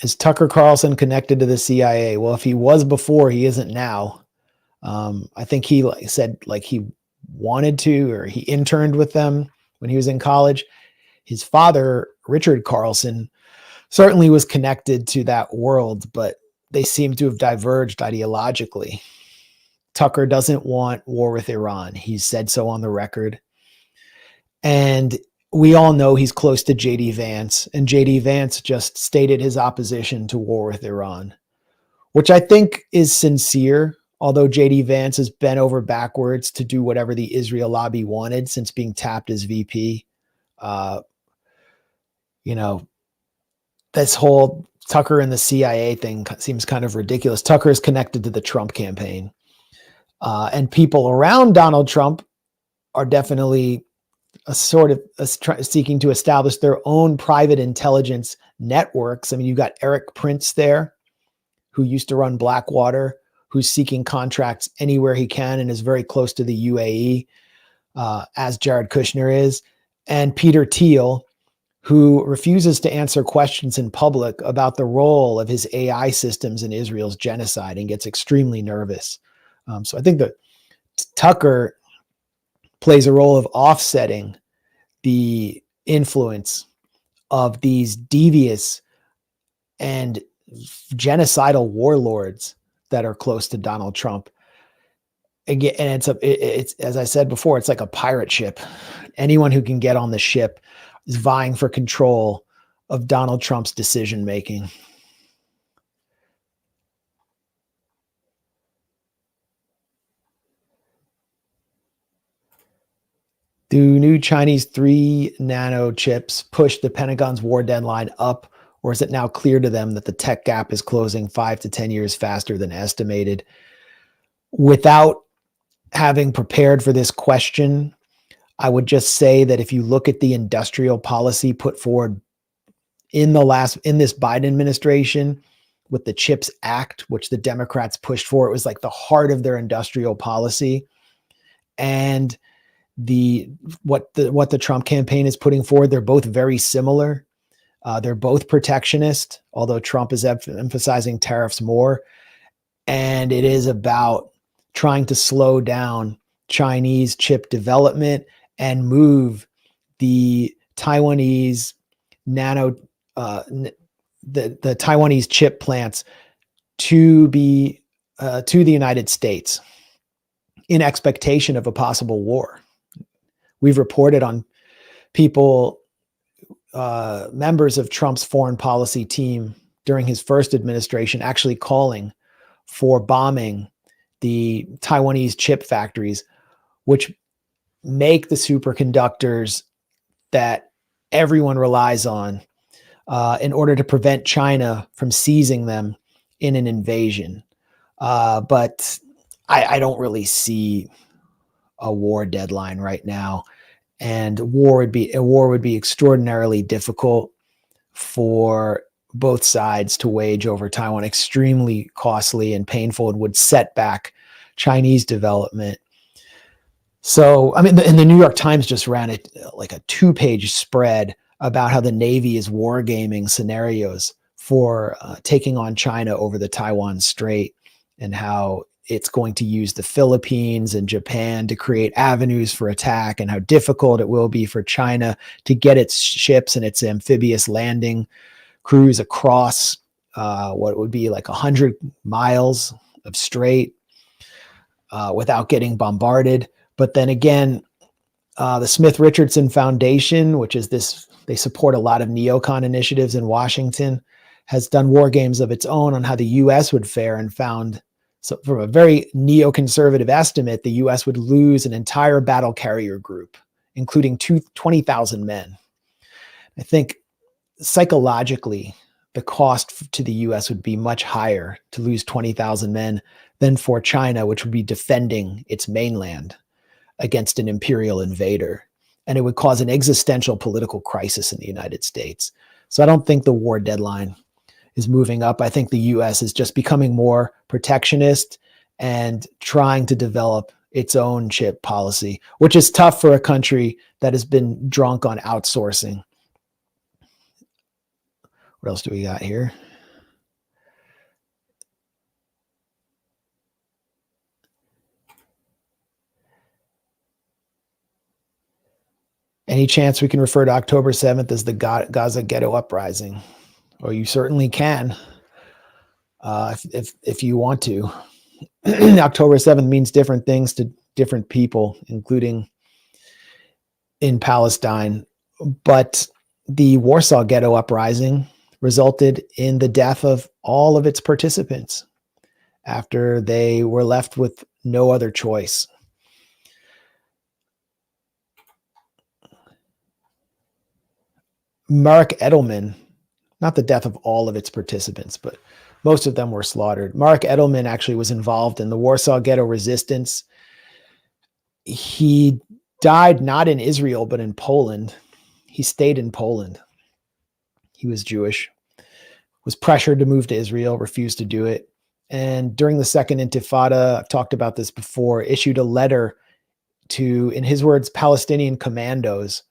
Is Tucker Carlson connected to the CIA? Well, if he was before, he isn't now. I think he said he wanted to, or he interned with them when he was in college. His father, Richard Carlson, certainly was connected to that world, but they seem to have diverged ideologically. Tucker doesn't want war with Iran. He's said so on the record. And we all know he's close to J.D. Vance, and J.D. Vance just stated his opposition to war with Iran, which I think is sincere, although J.D. Vance has bent over backwards to do whatever the Israel lobby wanted since being tapped as VP. This whole Tucker and the CIA thing seems kind of ridiculous. Tucker is connected to the Trump campaign. And people around Donald Trump are definitely seeking to establish their own private intelligence networks. I mean, you've got Eric Prince there, who used to run Blackwater, who's seeking contracts anywhere he can and is very close to the UAE, as Jared Kushner is, and Peter Thiel, who refuses to answer questions in public about the role of his AI systems in Israel's genocide and gets extremely nervous. So I think that Tucker plays a role of offsetting the influence of these devious and genocidal warlords that are close to Donald Trump. Again, and it's as I said before, it's like a pirate ship. Anyone who can get on the ship is vying for control of Donald Trump's decision making. Do new Chinese 3 nano chips push the Pentagon's war deadline up, or is it now clear to them that the tech gap is closing 5 to 10 years faster than estimated? Without having prepared for this question, I would just say that if you look at the industrial policy put forward in this Biden administration with the CHIPS Act, which the Democrats pushed for, it was like the heart of their industrial policy. And what the Trump campaign is putting forward, they're both very similar. They're both protectionist, although Trump is emphasizing tariffs more. And it is about trying to slow down Chinese chip development and move the Taiwanese the Taiwanese chip plants to the United States in expectation of a possible war. We've reported on people, members of Trump's foreign policy team during his first administration actually calling for bombing the Taiwanese chip factories, which make the superconductors that everyone relies on in order to prevent China from seizing them in an invasion. But I don't really see a war deadline right now, and a war would be extraordinarily difficult for both sides to wage over Taiwan, extremely costly and painful, and would set back Chinese development. So, I mean, and the New York Times just ran a 2-page spread about how the Navy is wargaming scenarios for taking on China over the Taiwan Strait, and how it's going to use the Philippines and Japan to create avenues for attack, and how difficult it will be for China to get its ships and its amphibious landing crews across what would be like 100 miles of strait without getting bombarded. But then again, the Smith Richardson Foundation, which is this, they support a lot of neocon initiatives in Washington, has done war games of its own on how the U.S. would fare, and found, so from a very neoconservative estimate, the U.S. would lose an entire battle carrier group, including 20,000 men. I think psychologically, the cost to the U.S. would be much higher to lose 20,000 men than for China, which would be defending its mainland against an imperial invader. And it would cause an existential political crisis in the United States. So I don't think the war deadline is moving up. I think the U.S. is just becoming more protectionist and trying to develop its own chip policy, which is tough for a country that has been drunk on outsourcing. What else do we got here? Any chance we can refer to October 7th as the Gaza ghetto uprising? Or you certainly can, if you want to. October 7th means different things to different people, including in Palestine. But the Warsaw Ghetto Uprising resulted in the death of all of its participants after they were left with no other choice. Mark Edelman, not the death of all of its participants, but most of them were slaughtered. Mark Edelman actually was involved in the Warsaw Ghetto resistance. He died not in Israel, but in Poland. He stayed in Poland. He was Jewish, was pressured to move to Israel, refused to do it. And during the Second Intifada, I've talked about this before, issued a letter to, in his words, Palestinian commandos,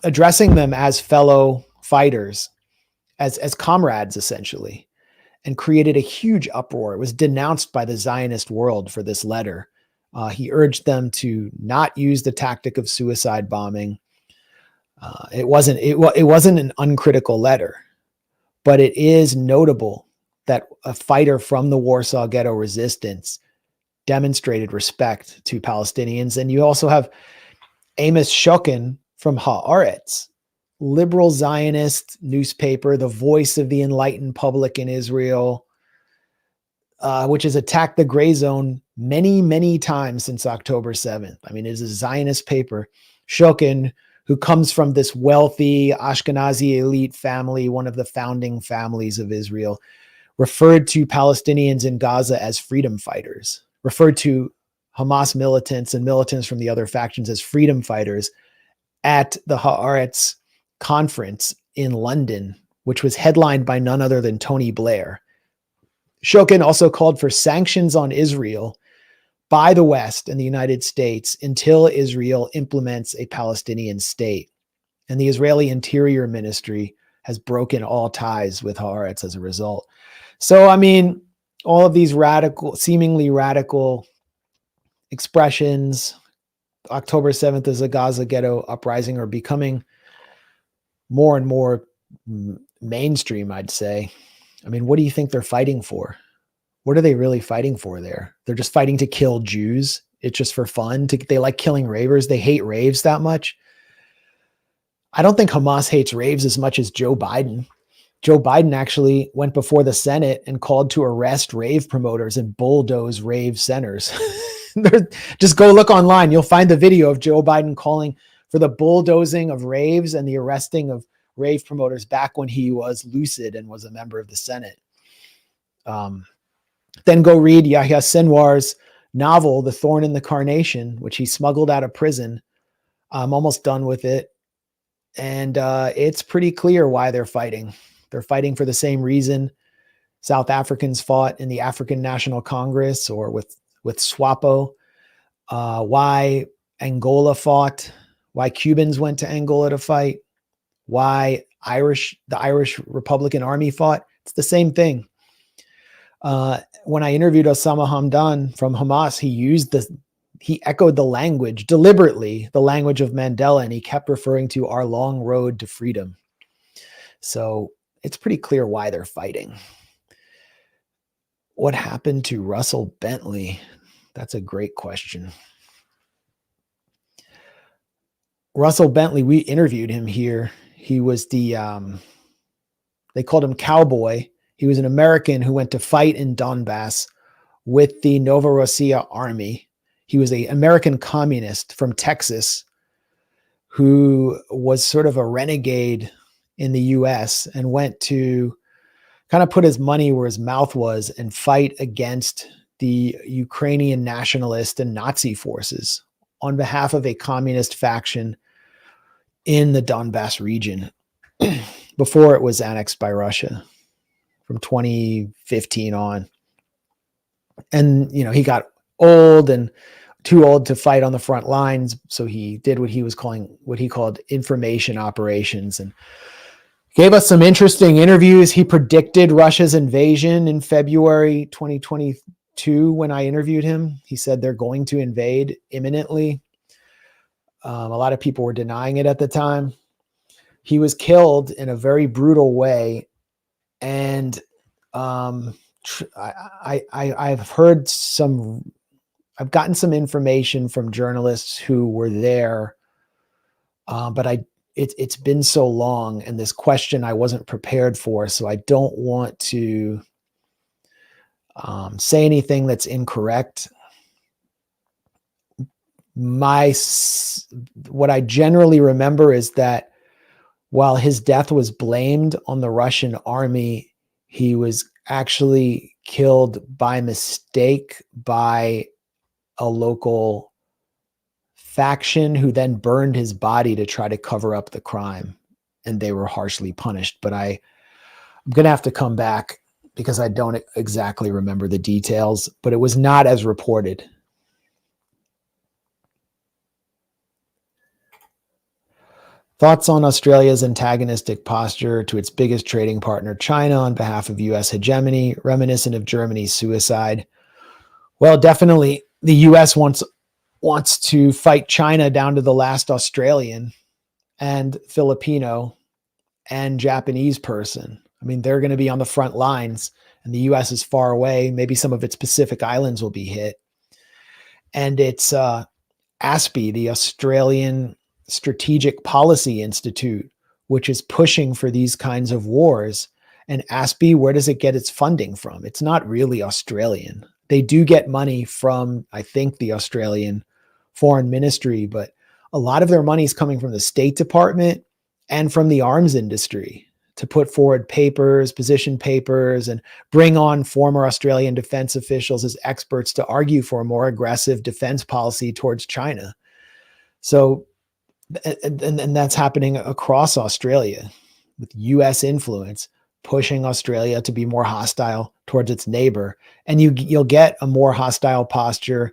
addressing them as fellow fighters, as comrades, essentially, and created a huge uproar. It was denounced by the Zionist world for this letter. He urged them to not use the tactic of suicide bombing. It wasn't an uncritical letter, but it is notable that a fighter from the Warsaw Ghetto resistance demonstrated respect to Palestinians. And you also have Amos Shokin from Haaretz, liberal Zionist newspaper, the voice of the enlightened public in Israel, which has attacked the Grayzone many, many times since October 7th. I mean, it is a Zionist paper. Shokin, who comes from this wealthy Ashkenazi elite family, one of the founding families of Israel, referred to Palestinians in Gaza as freedom fighters, referred to Hamas militants and militants from the other factions as freedom fighters at the Haaretz conference in London, which was headlined by none other than Tony Blair. Shokin also called for sanctions on Israel by the West and the United States until Israel implements a Palestinian state. And the Israeli Interior Ministry has broken all ties with Haaretz as a result. So, I mean, all of these seemingly radical expressions, October 7th as a Gaza ghetto uprising, are becoming more and more mainstream, I'd say. I mean, what do you think they're fighting for? What are they really fighting for there? They're just fighting to kill Jews. It's just for fun. They like killing ravers. They hate raves that much. I don't think Hamas hates raves as much as Joe Biden. Joe Biden actually went before the Senate and called to arrest rave promoters and bulldoze rave centers. Just go look online. You'll find the video of Joe Biden calling for the bulldozing of raves and the arresting of rave promoters back when he was lucid and was a member of the Senate. Then go read Yahya Sinwar's novel, The Thorn in the Carnation, which he smuggled out of prison. I'm almost done with it. And it's pretty clear why they're fighting. They're fighting for the same reason South Africans fought in the African National Congress or with SWAPO, why Angola fought, why Cubans went to Angola to fight, why the Irish Republican Army fought. It's the same thing. When I interviewed Osama Hamdan from Hamas, he echoed the language deliberately, the language of Mandela, and he kept referring to our long road to freedom. So it's pretty clear why they're fighting. What happened to Russell Bentley? That's a great question. Russell Bentley, we interviewed him here. He was they called him Cowboy. He was an American who went to fight in Donbass with the Novorossiya army. He was an American communist from Texas who was sort of a renegade in the US and went to kind of put his money where his mouth was and fight against the Ukrainian nationalist and Nazi forces on behalf of a communist faction in the Donbass region before it was annexed by Russia from 2015 on. And, he got old and too old to fight on the front lines. So he did what he called information operations, and gave us some interesting interviews. He predicted Russia's invasion in February 2022 when I interviewed him. He said they're going to invade imminently. A lot of people were denying it at the time. He was killed in a very brutal way. And I've gotten some information from journalists who were there, but it's been so long, and this question I wasn't prepared for, so I don't want to say anything that's incorrect. What I generally remember is that while his death was blamed on the Russian army, he was actually killed by mistake by a local faction who then burned his body to try to cover up the crime, and they were harshly punished. But I'm going to have to come back because I don't exactly remember the details, but it was not as reported. Thoughts on Australia's antagonistic posture to its biggest trading partner, China, on behalf of U.S. hegemony, reminiscent of Germany's suicide? Well, definitely the U.S. wants to fight China down to the last Australian and Filipino and Japanese person. I mean, they're going to be on the front lines, and the U.S. is far away. Maybe some of its Pacific islands will be hit. And it's ASPI, the Australian Strategic Policy Institute, which is pushing for these kinds of wars. And ASPI, where does it get its funding from? It's not really Australian. They do get money from, I think, the Australian Foreign Ministry, but a lot of their money is coming from the State Department and from the arms industry to put forward position papers, and bring on former Australian defense officials as experts to argue for a more aggressive defense policy towards China. So, and that's happening across Australia with US influence, pushing Australia to be more hostile towards its neighbor. And you'll get a more hostile posture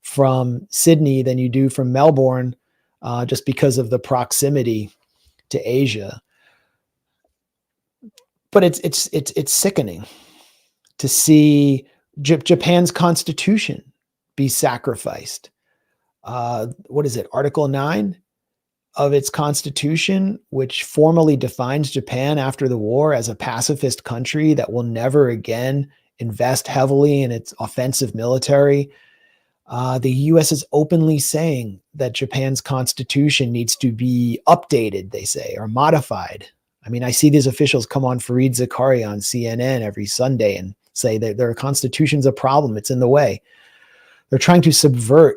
from Sydney than you do from Melbourne, just because of the proximity to Asia. But it's sickening to see Japan's constitution be sacrificed. What is it? Article 9 of its constitution, which formally defines Japan after the war as a pacifist country that will never again invest heavily in its offensive military. The U.S. is openly saying that Japan's constitution needs to be updated, they say, or modified. I mean, I see these officials come on Fareed Zakaria on CNN every Sunday and say that their constitution's a problem. It's in the way. They're trying to subvert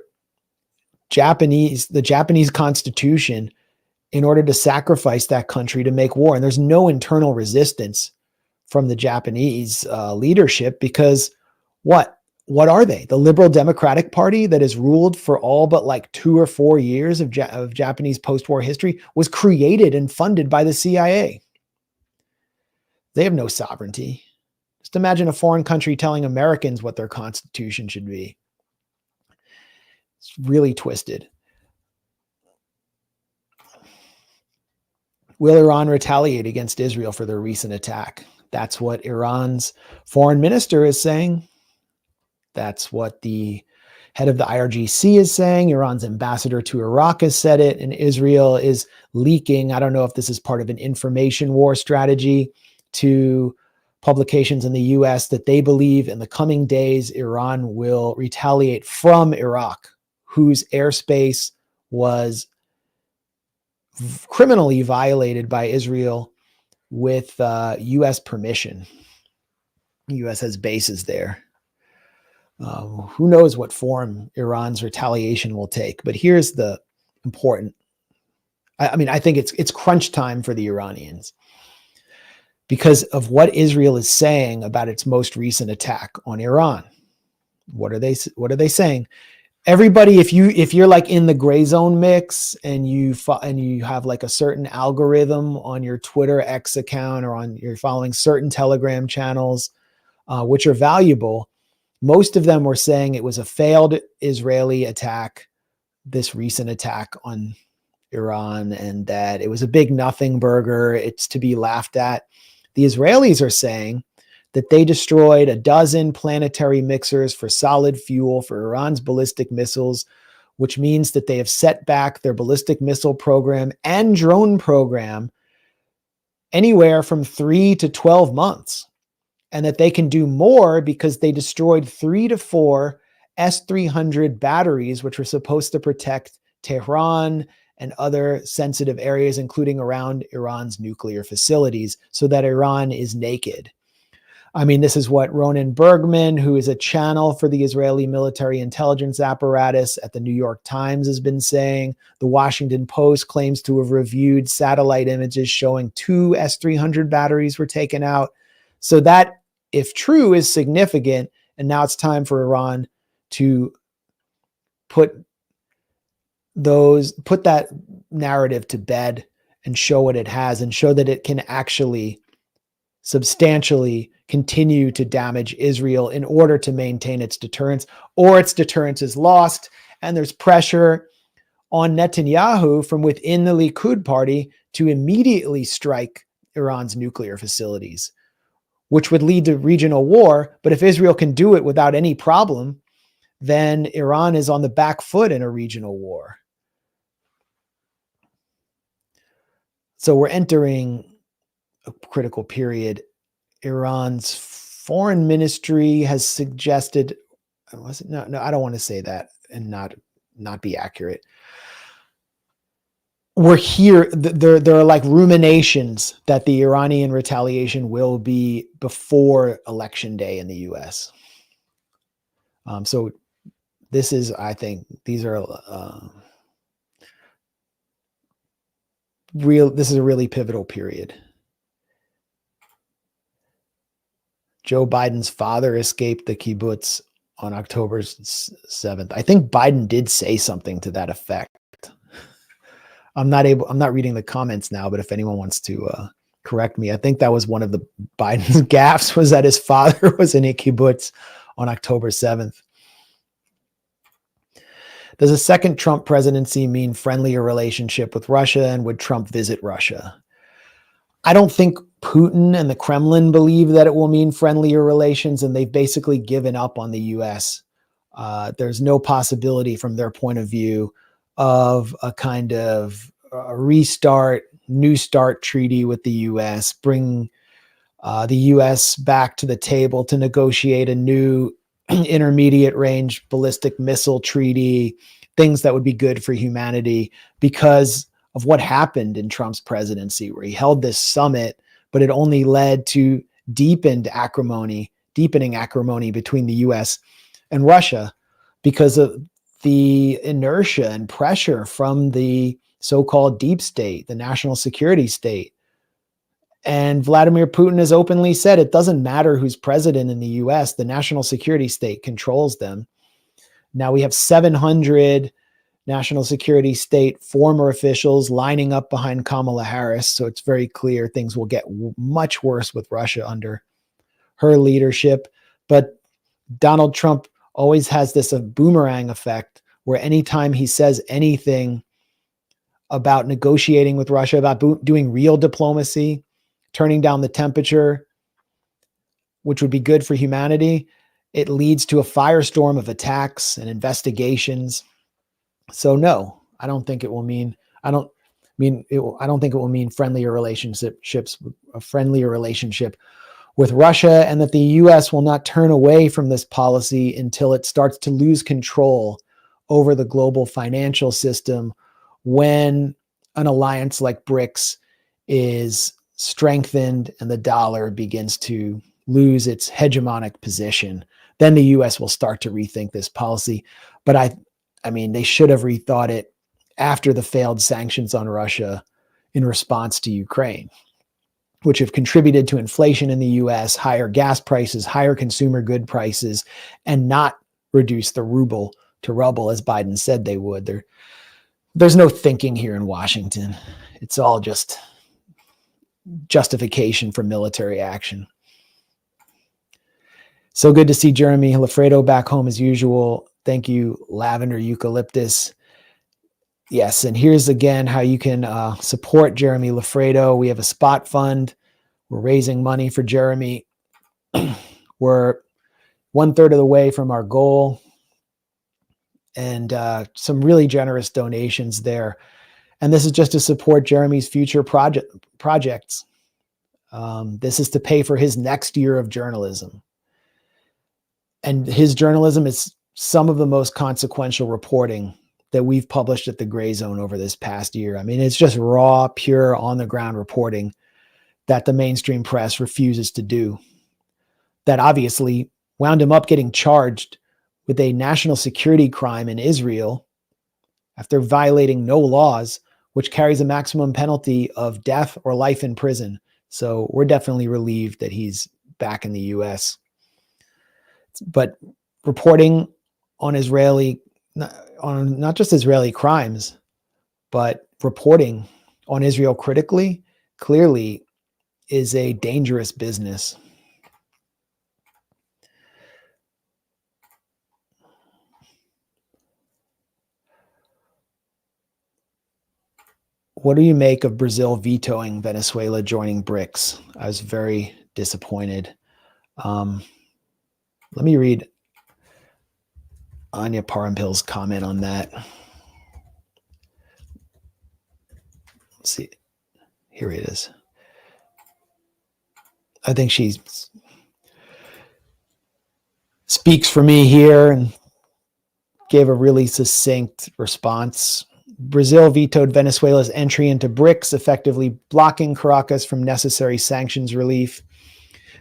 the Japanese constitution in order to sacrifice that country to make war. And there's no internal resistance from the Japanese leadership, because what are they? The Liberal Democratic Party that has ruled for all but like 2 or 4 years of Japanese post-war history was created and funded by the CIA. They have no sovereignty. Just imagine a foreign country telling Americans what their constitution should be. It's really twisted. Will Iran retaliate against Israel for their recent attack? That's what Iran's foreign minister is saying. That's what the head of the IRGC is saying. Iran's ambassador to Iraq has said it, and Israel is leaking. I don't know if this is part of an information war strategy to publications in the US that they believe in the coming days, Iran will retaliate from Iraq, whose airspace was criminally violated by Israel with US permission. The US has bases there. Who knows what form Iran's retaliation will take? But here's the important, I think it's crunch time for the Iranians because of what Israel is saying about its most recent attack on Iran. What are they saying? Everybody, if you're like in the Grayzone mix and you have like a certain algorithm on your Twitter X account or you're following certain Telegram channels, which are valuable, most of them were saying it was a failed Israeli attack, this recent attack on Iran, and that it was a big nothing burger. It's to be laughed at. The Israelis are saying that they destroyed a dozen planetary mixers for solid fuel for Iran's ballistic missiles, which means that they have set back their ballistic missile program and drone program anywhere from 3 to 12 months. And that they can do more because they destroyed 3 to 4 S-300 batteries, which were supposed to protect Tehran and other sensitive areas, including around Iran's nuclear facilities, so that Iran is naked. I mean, this is what Ronan Bergman, who is a channel for the Israeli military intelligence apparatus at the New York Times, has been saying. The Washington Post claims to have reviewed satellite images showing 2 S-300 batteries were taken out. So that, if true, is significant. And now it's time for Iran to put that narrative to bed and show what it has and show that it can actually substantially continue to damage Israel in order to maintain its deterrence, or its deterrence is lost. And there's pressure on Netanyahu from within the Likud party to immediately strike Iran's nuclear facilities, which would lead to regional war. But if Israel can do it without any problem, then Iran is on the back foot in a regional war. So we're entering a critical period. Iran's foreign ministry has suggested, no, I don't want to say that and not be accurate. We're here, there are like ruminations that the Iranian retaliation will be before election day in the US. So this is, I think, these are this is a really pivotal period. Joe Biden's father escaped the kibbutz on October 7th. I think Biden did say something to that effect. I'm not reading the comments now, but if anyone wants to correct me, I think that was one of the Biden's gaffes, was that his father was in a kibbutz on October 7th. Does a second Trump presidency mean friendlier relationship with Russia, and would Trump visit Russia? I don't think Putin and the Kremlin believe that it will mean friendlier relations, and they've basically given up on the U.S. There's no possibility from their point of view of a kind of restart, new start treaty with the U.S., bring the U.S. back to the table to negotiate a new intermediate range ballistic missile treaty, things that would be good for humanity, because of what happened in Trump's presidency, where he held this summit, but it only led to deepening acrimony between the US and Russia because of the inertia and pressure from the so-called deep state, the national security state. And Vladimir Putin has openly said it doesn't matter who's president in the US, the national security state controls them. Now we have 700 national security state former officials lining up behind Kamala Harris. So it's very clear things will get much worse with Russia under her leadership. But Donald Trump always has this boomerang effect where anytime he says anything about negotiating with Russia, about doing real diplomacy, turning down the temperature, which would be good for humanity, it leads to a firestorm of attacks and investigations. So no, I don't think it will mean, I don't think it will mean a friendlier relationship with Russia, and that the US will not turn away from this policy until it starts to lose control over the global financial system when an alliance like BRICS is strengthened and the dollar begins to lose its hegemonic position. Then the US will start to rethink this policy. But I mean, they should have rethought it after the failed sanctions on Russia in response to Ukraine, which have contributed to inflation in the US, higher gas prices, higher consumer good prices, and not reduce the ruble to rubble as Biden said they would. There's no thinking here in Washington. It's all just justification for military action. So good to see Jeremy Lafredo back home as usual. Thank you, Lavender Eucalyptus. Yes, and here's again how you can support Jeremy Lafredo. We have a spot fund. We're raising money for Jeremy. We're 1/3 of the way from our goal, and some really generous donations there. And this is just to support Jeremy's future projects. This is to pay for his next year of journalism. And his journalism is some of the most consequential reporting that we've published at the Grayzone over this past year. I mean, it's just raw, pure, on-the-ground reporting that the mainstream press refuses to do. That obviously wound him up getting charged with a national security crime in Israel after violating no laws, which carries a maximum penalty of death or life in prison. So we're definitely relieved that he's back in the US. But reporting on not just Israeli crimes, but reporting on Israel clearly is a dangerous business. What do you make of Brazil vetoing Venezuela joining BRICS? I was very disappointed. Let me read Anya Parampil's comment on that. Let's see. Here it is. I think she speaks for me here and gave a really succinct response. Brazil vetoed Venezuela's entry into BRICS, effectively blocking Caracas from necessary sanctions relief.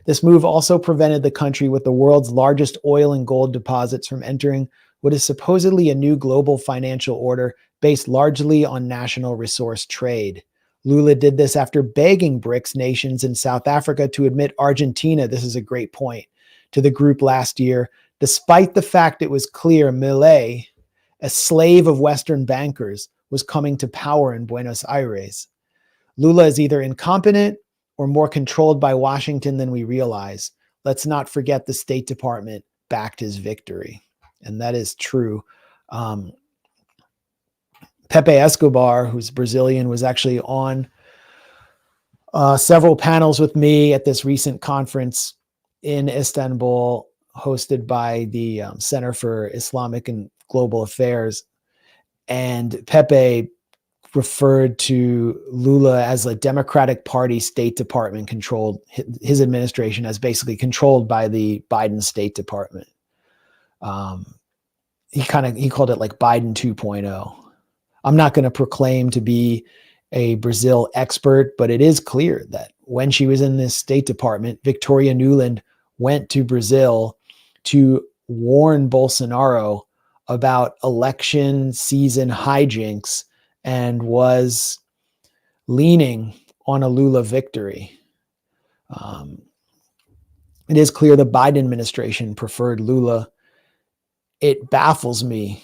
This move also prevented the country with the world's largest oil and gold deposits from entering what is supposedly a new global financial order based largely on national resource trade. Lula did this after begging BRICS nations in South Africa to admit Argentina, this is a great point, to the group last year, despite the fact it was clear Milei, a slave of Western bankers, was coming to power in Buenos Aires. Lula is either incompetent or more controlled by Washington than we realize. Let's not forget the State Department backed his victory. And that is true. Pepe Escobar, who's Brazilian, was actually on several panels with me at this recent conference in Istanbul, hosted by the Center for Islamic and Global Affairs. And Pepe referred to Lula as a Democratic Party State Department controlled, his administration as basically controlled by the Biden State Department. He called it like Biden 2.0. I'm not going to proclaim to be a Brazil expert, but it is clear that when she was in this State Department, Victoria Nuland went to Brazil to warn Bolsonaro about election season hijinks and was leaning on a Lula victory. It is clear the Biden administration preferred Lula. It baffles me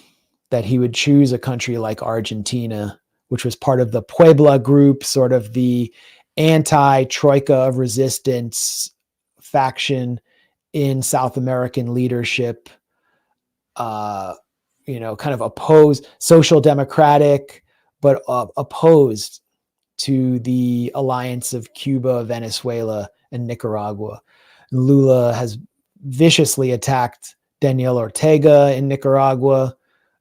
that he would choose a country like Argentina, which was part of the Puebla group, sort of the anti-Troika of resistance faction in South American leadership, kind of opposed, social democratic, but opposed to the alliance of Cuba, Venezuela, and Nicaragua. Lula has viciously attacked Daniel Ortega in Nicaragua,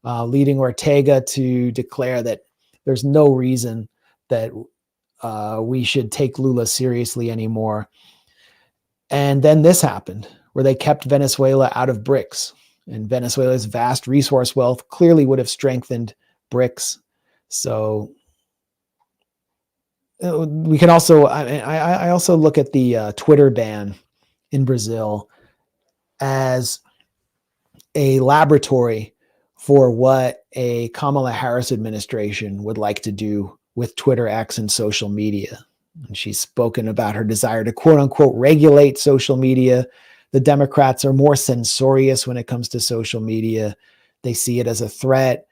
leading Ortega to declare that there's no reason that we should take Lula seriously anymore. And then this happened, where they kept Venezuela out of BRICS. And Venezuela's vast resource wealth clearly would have strengthened BRICS. So we can also, I also look at the Twitter ban in Brazil as a laboratory for what a Kamala Harris administration would like to do with Twitter, X, and social media. And she's spoken about her desire to quote unquote regulate social media. The Democrats are more censorious when it comes to social media. They see it as a threat.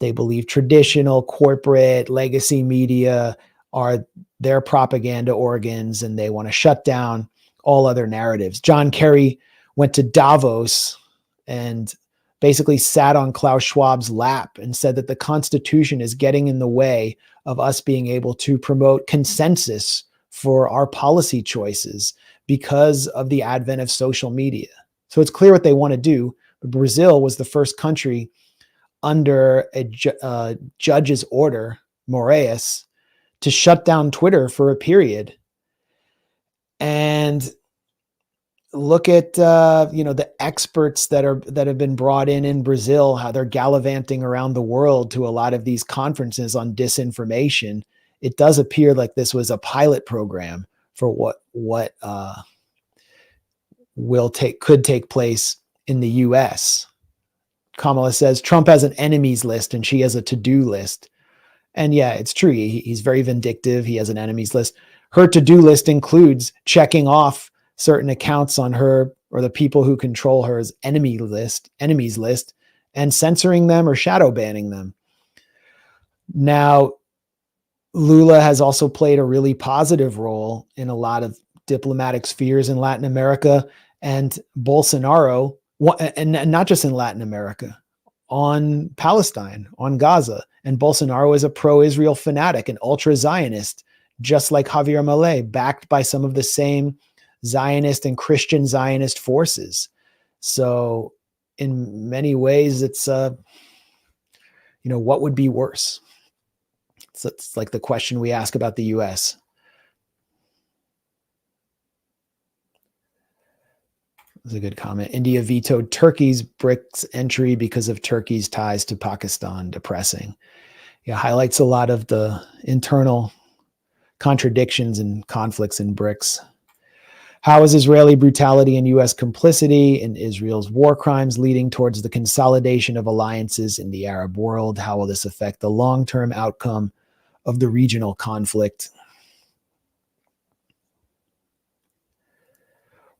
They believe traditional corporate legacy media are their propaganda organs, and they want to shut down all other narratives. John Kerry went to Davos and basically sat on Klaus Schwab's lap and said that the Constitution is getting in the way of us being able to promote consensus for our policy choices because of the advent of social media. So it's clear what they want to do. But Brazil was the first country under a judge's order, Moraes, to shut down Twitter for a period. And look at the experts that have been brought in Brazil, how they're gallivanting around the world to a lot of these conferences on disinformation. It does appear like this was a pilot program for what could take place in the U.S. Kamala says Trump has an enemies list and she has a to-do list. And yeah, it's true. He's very vindictive. He has an enemies list. Her to-do list includes checking off certain accounts on her or the people who control her enemies list, and censoring them or shadow banning them. Now, Lula has also played a really positive role in a lot of diplomatic spheres in Latin America, and Bolsonaro, and not just in Latin America, on Palestine, on Gaza. And Bolsonaro is a pro-Israel fanatic, an ultra-Zionist, just like Javier Milei, backed by some of the same Zionist and Christian Zionist forces. So in many ways, it's, what would be worse? It's like the question we ask about the U.S. That's a good comment. India vetoed Turkey's BRICS entry because of Turkey's ties to Pakistan. Depressing. Yeah, highlights a lot of the internal contradictions and conflicts in BRICS. How is Israeli brutality and U.S. complicity in Israel's war crimes leading towards the consolidation of alliances in the Arab world? How will this affect the long-term outcome of the regional conflict?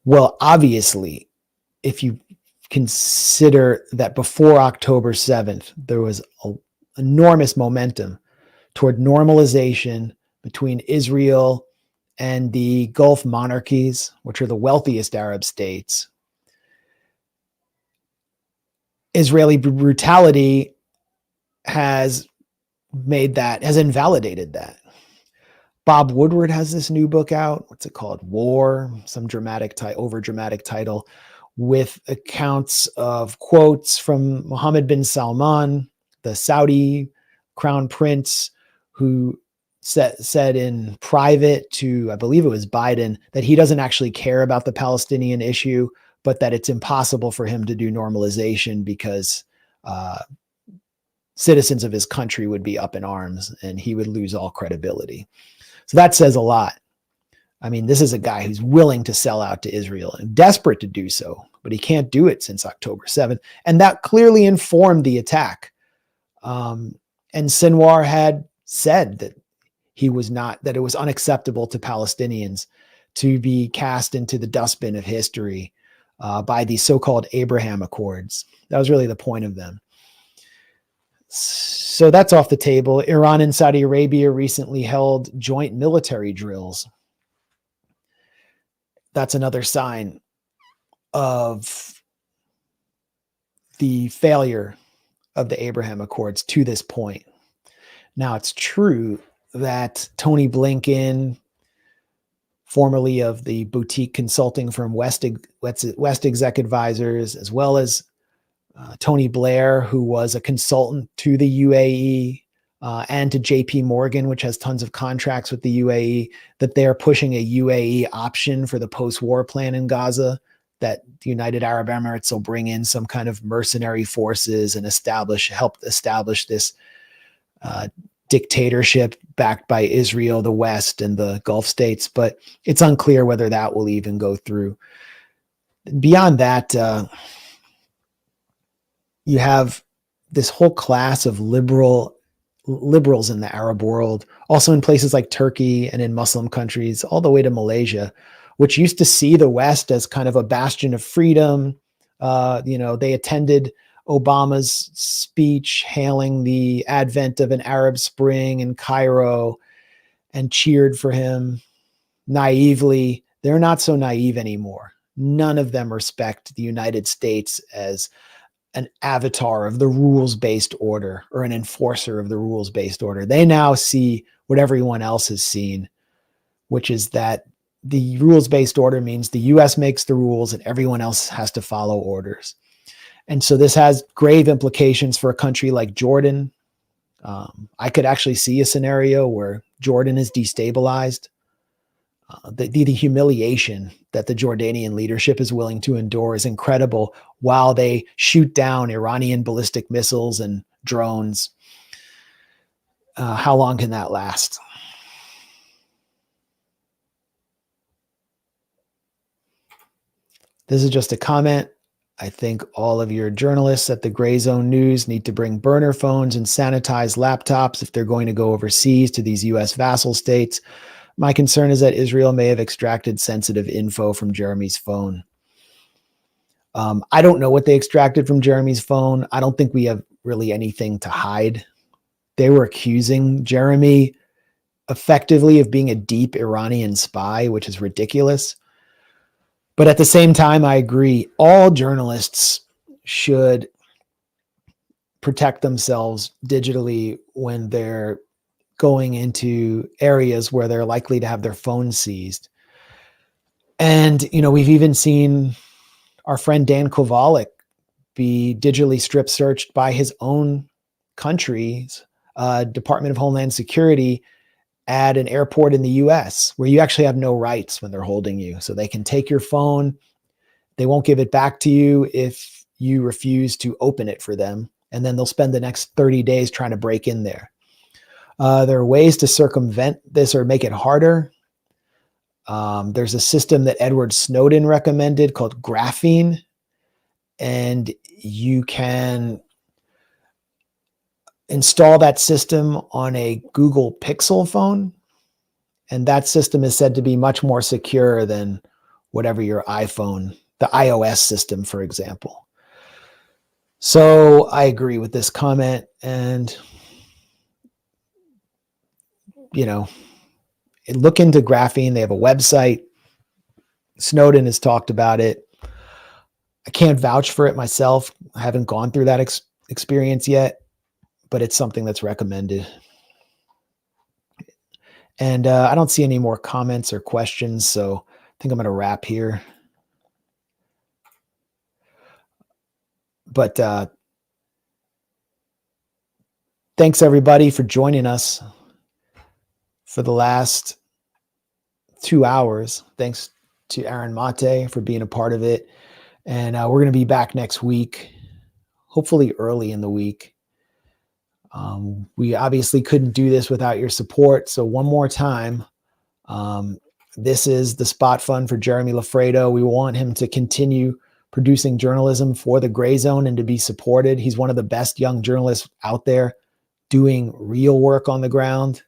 Well, obviously, if you consider that before October 7th, there was enormous momentum toward normalization between Israel and the Gulf monarchies, which are the wealthiest Arab states. Israeli brutality has invalidated that. Bob Woodward has this new book out. What's it called? War, some over-dramatic title, with accounts of quotes from Mohammed bin Salman, the Saudi crown prince, who said in private to, I believe it was Biden, that he doesn't actually care about the Palestinian issue, but that it's impossible for him to do normalization because citizens of his country would be up in arms and he would lose all credibility. So that says a lot. I mean, this is a guy who's willing to sell out to Israel and desperate to do so, but he can't do it since October 7th. And that clearly informed the attack. And Sinwar had said that that it was unacceptable to Palestinians to be cast into the dustbin of history by the so-called Abraham Accords. That was really the point of them. So that's off the table. Iran and Saudi Arabia recently held joint military drills. That's another sign of the failure of the Abraham Accords to this point. Now, it's true that Tony Blinken, formerly of the boutique consulting firm West Exec Advisors, as well as Tony Blair, who was a consultant to the UAE and to JP Morgan, which has tons of contracts with the UAE, that they're pushing a UAE option for the post-war plan in Gaza, that the United Arab Emirates will bring in some kind of mercenary forces and help establish this dictatorship backed by Israel, the West, and the Gulf states. But it's unclear whether that will even go through. Beyond that, you have this whole class of liberals in the Arab world, also in places like Turkey and in Muslim countries, all the way to Malaysia, which used to see the West as kind of a bastion of freedom. They attended Obama's speech hailing the advent of an Arab Spring in Cairo and cheered for him naively. They're not so naive anymore. None of them respect the United States as an avatar of the rules-based order or an enforcer of the rules-based order. They now see what everyone else has seen, which is that the rules-based order means the US makes the rules and everyone else has to follow orders. And so this has grave implications for a country like Jordan. I could actually see a scenario where Jordan is destabilized. The humiliation that the Jordanian leadership is willing to endure is incredible while they shoot down Iranian ballistic missiles and drones. How long can that last? This is just a comment. I think all of your journalists at the Grayzone News need to bring burner phones and sanitized laptops if they're going to go overseas to these US vassal states. My concern is that Israel may have extracted sensitive info from Jeremy's phone. I don't know what they extracted from Jeremy's phone. I don't think we have really anything to hide. They were accusing Jeremy effectively of being a deep Iranian spy, which is ridiculous. But at the same time, I agree, all journalists should protect themselves digitally when they're going into areas where they're likely to have their phones seized. And, we've even seen our friend Dan Kovalik be digitally strip searched by his own country's Department of Homeland Security at an airport in the US, where you actually have no rights when they're holding you. So they can take your phone. They won't give it back to you if you refuse to open it for them. And then they'll spend the next 30 days trying to break in there. There are ways to circumvent this or make it harder. There's a system that Edward Snowden recommended called graphene. And you can install that system on a Google Pixel phone. And that system is said to be much more secure than whatever your iPhone, the iOS system, for example. So I agree with this comment. And, look into graphene. They have a website. Snowden has talked about it. I can't vouch for it myself. I haven't gone through that experience yet, but it's something that's recommended. And I don't see any more comments or questions, so I think I'm going to wrap here. But thanks, everybody, for joining us for the last 2 hours. Thanks to Aaron Mate for being a part of it. And we're going to be back next week, hopefully early in the week. We obviously couldn't do this without your support. So one more time, this is the spot fund for Jeremy Lafredo. We want him to continue producing journalism for the Grayzone and to be supported. He's one of the best young journalists out there doing real work on the ground.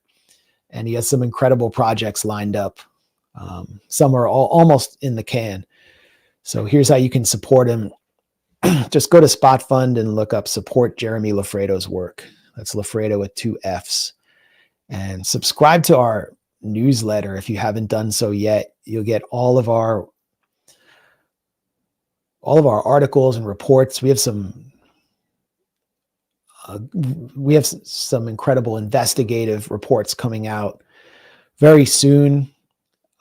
And he has some incredible projects lined up. Some are almost in the can. So here's how you can support him. Just go to Spot Fund and look up support Jeremy Lafredo's work. That's Lafredo with 2 F's. And subscribe to our newsletter if you haven't done so yet. You'll get all of our articles and reports. We have some incredible investigative reports coming out very soon.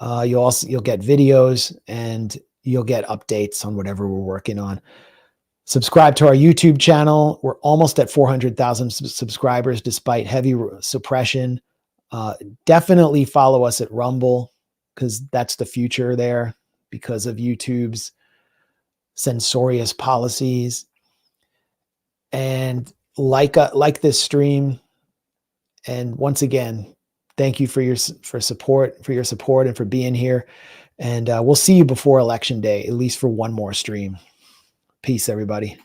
You'll get videos, and you'll get updates on whatever we're working on. Subscribe to our YouTube channel. We're almost at 400,000 subscribers despite heavy suppression. Definitely follow us at Rumble, because that's the future there because of YouTube's censorious policies. And like this stream. And once again, thank you for your support, and for being here. And we'll see you before Election Day, at least for one more stream. Peace, everybody.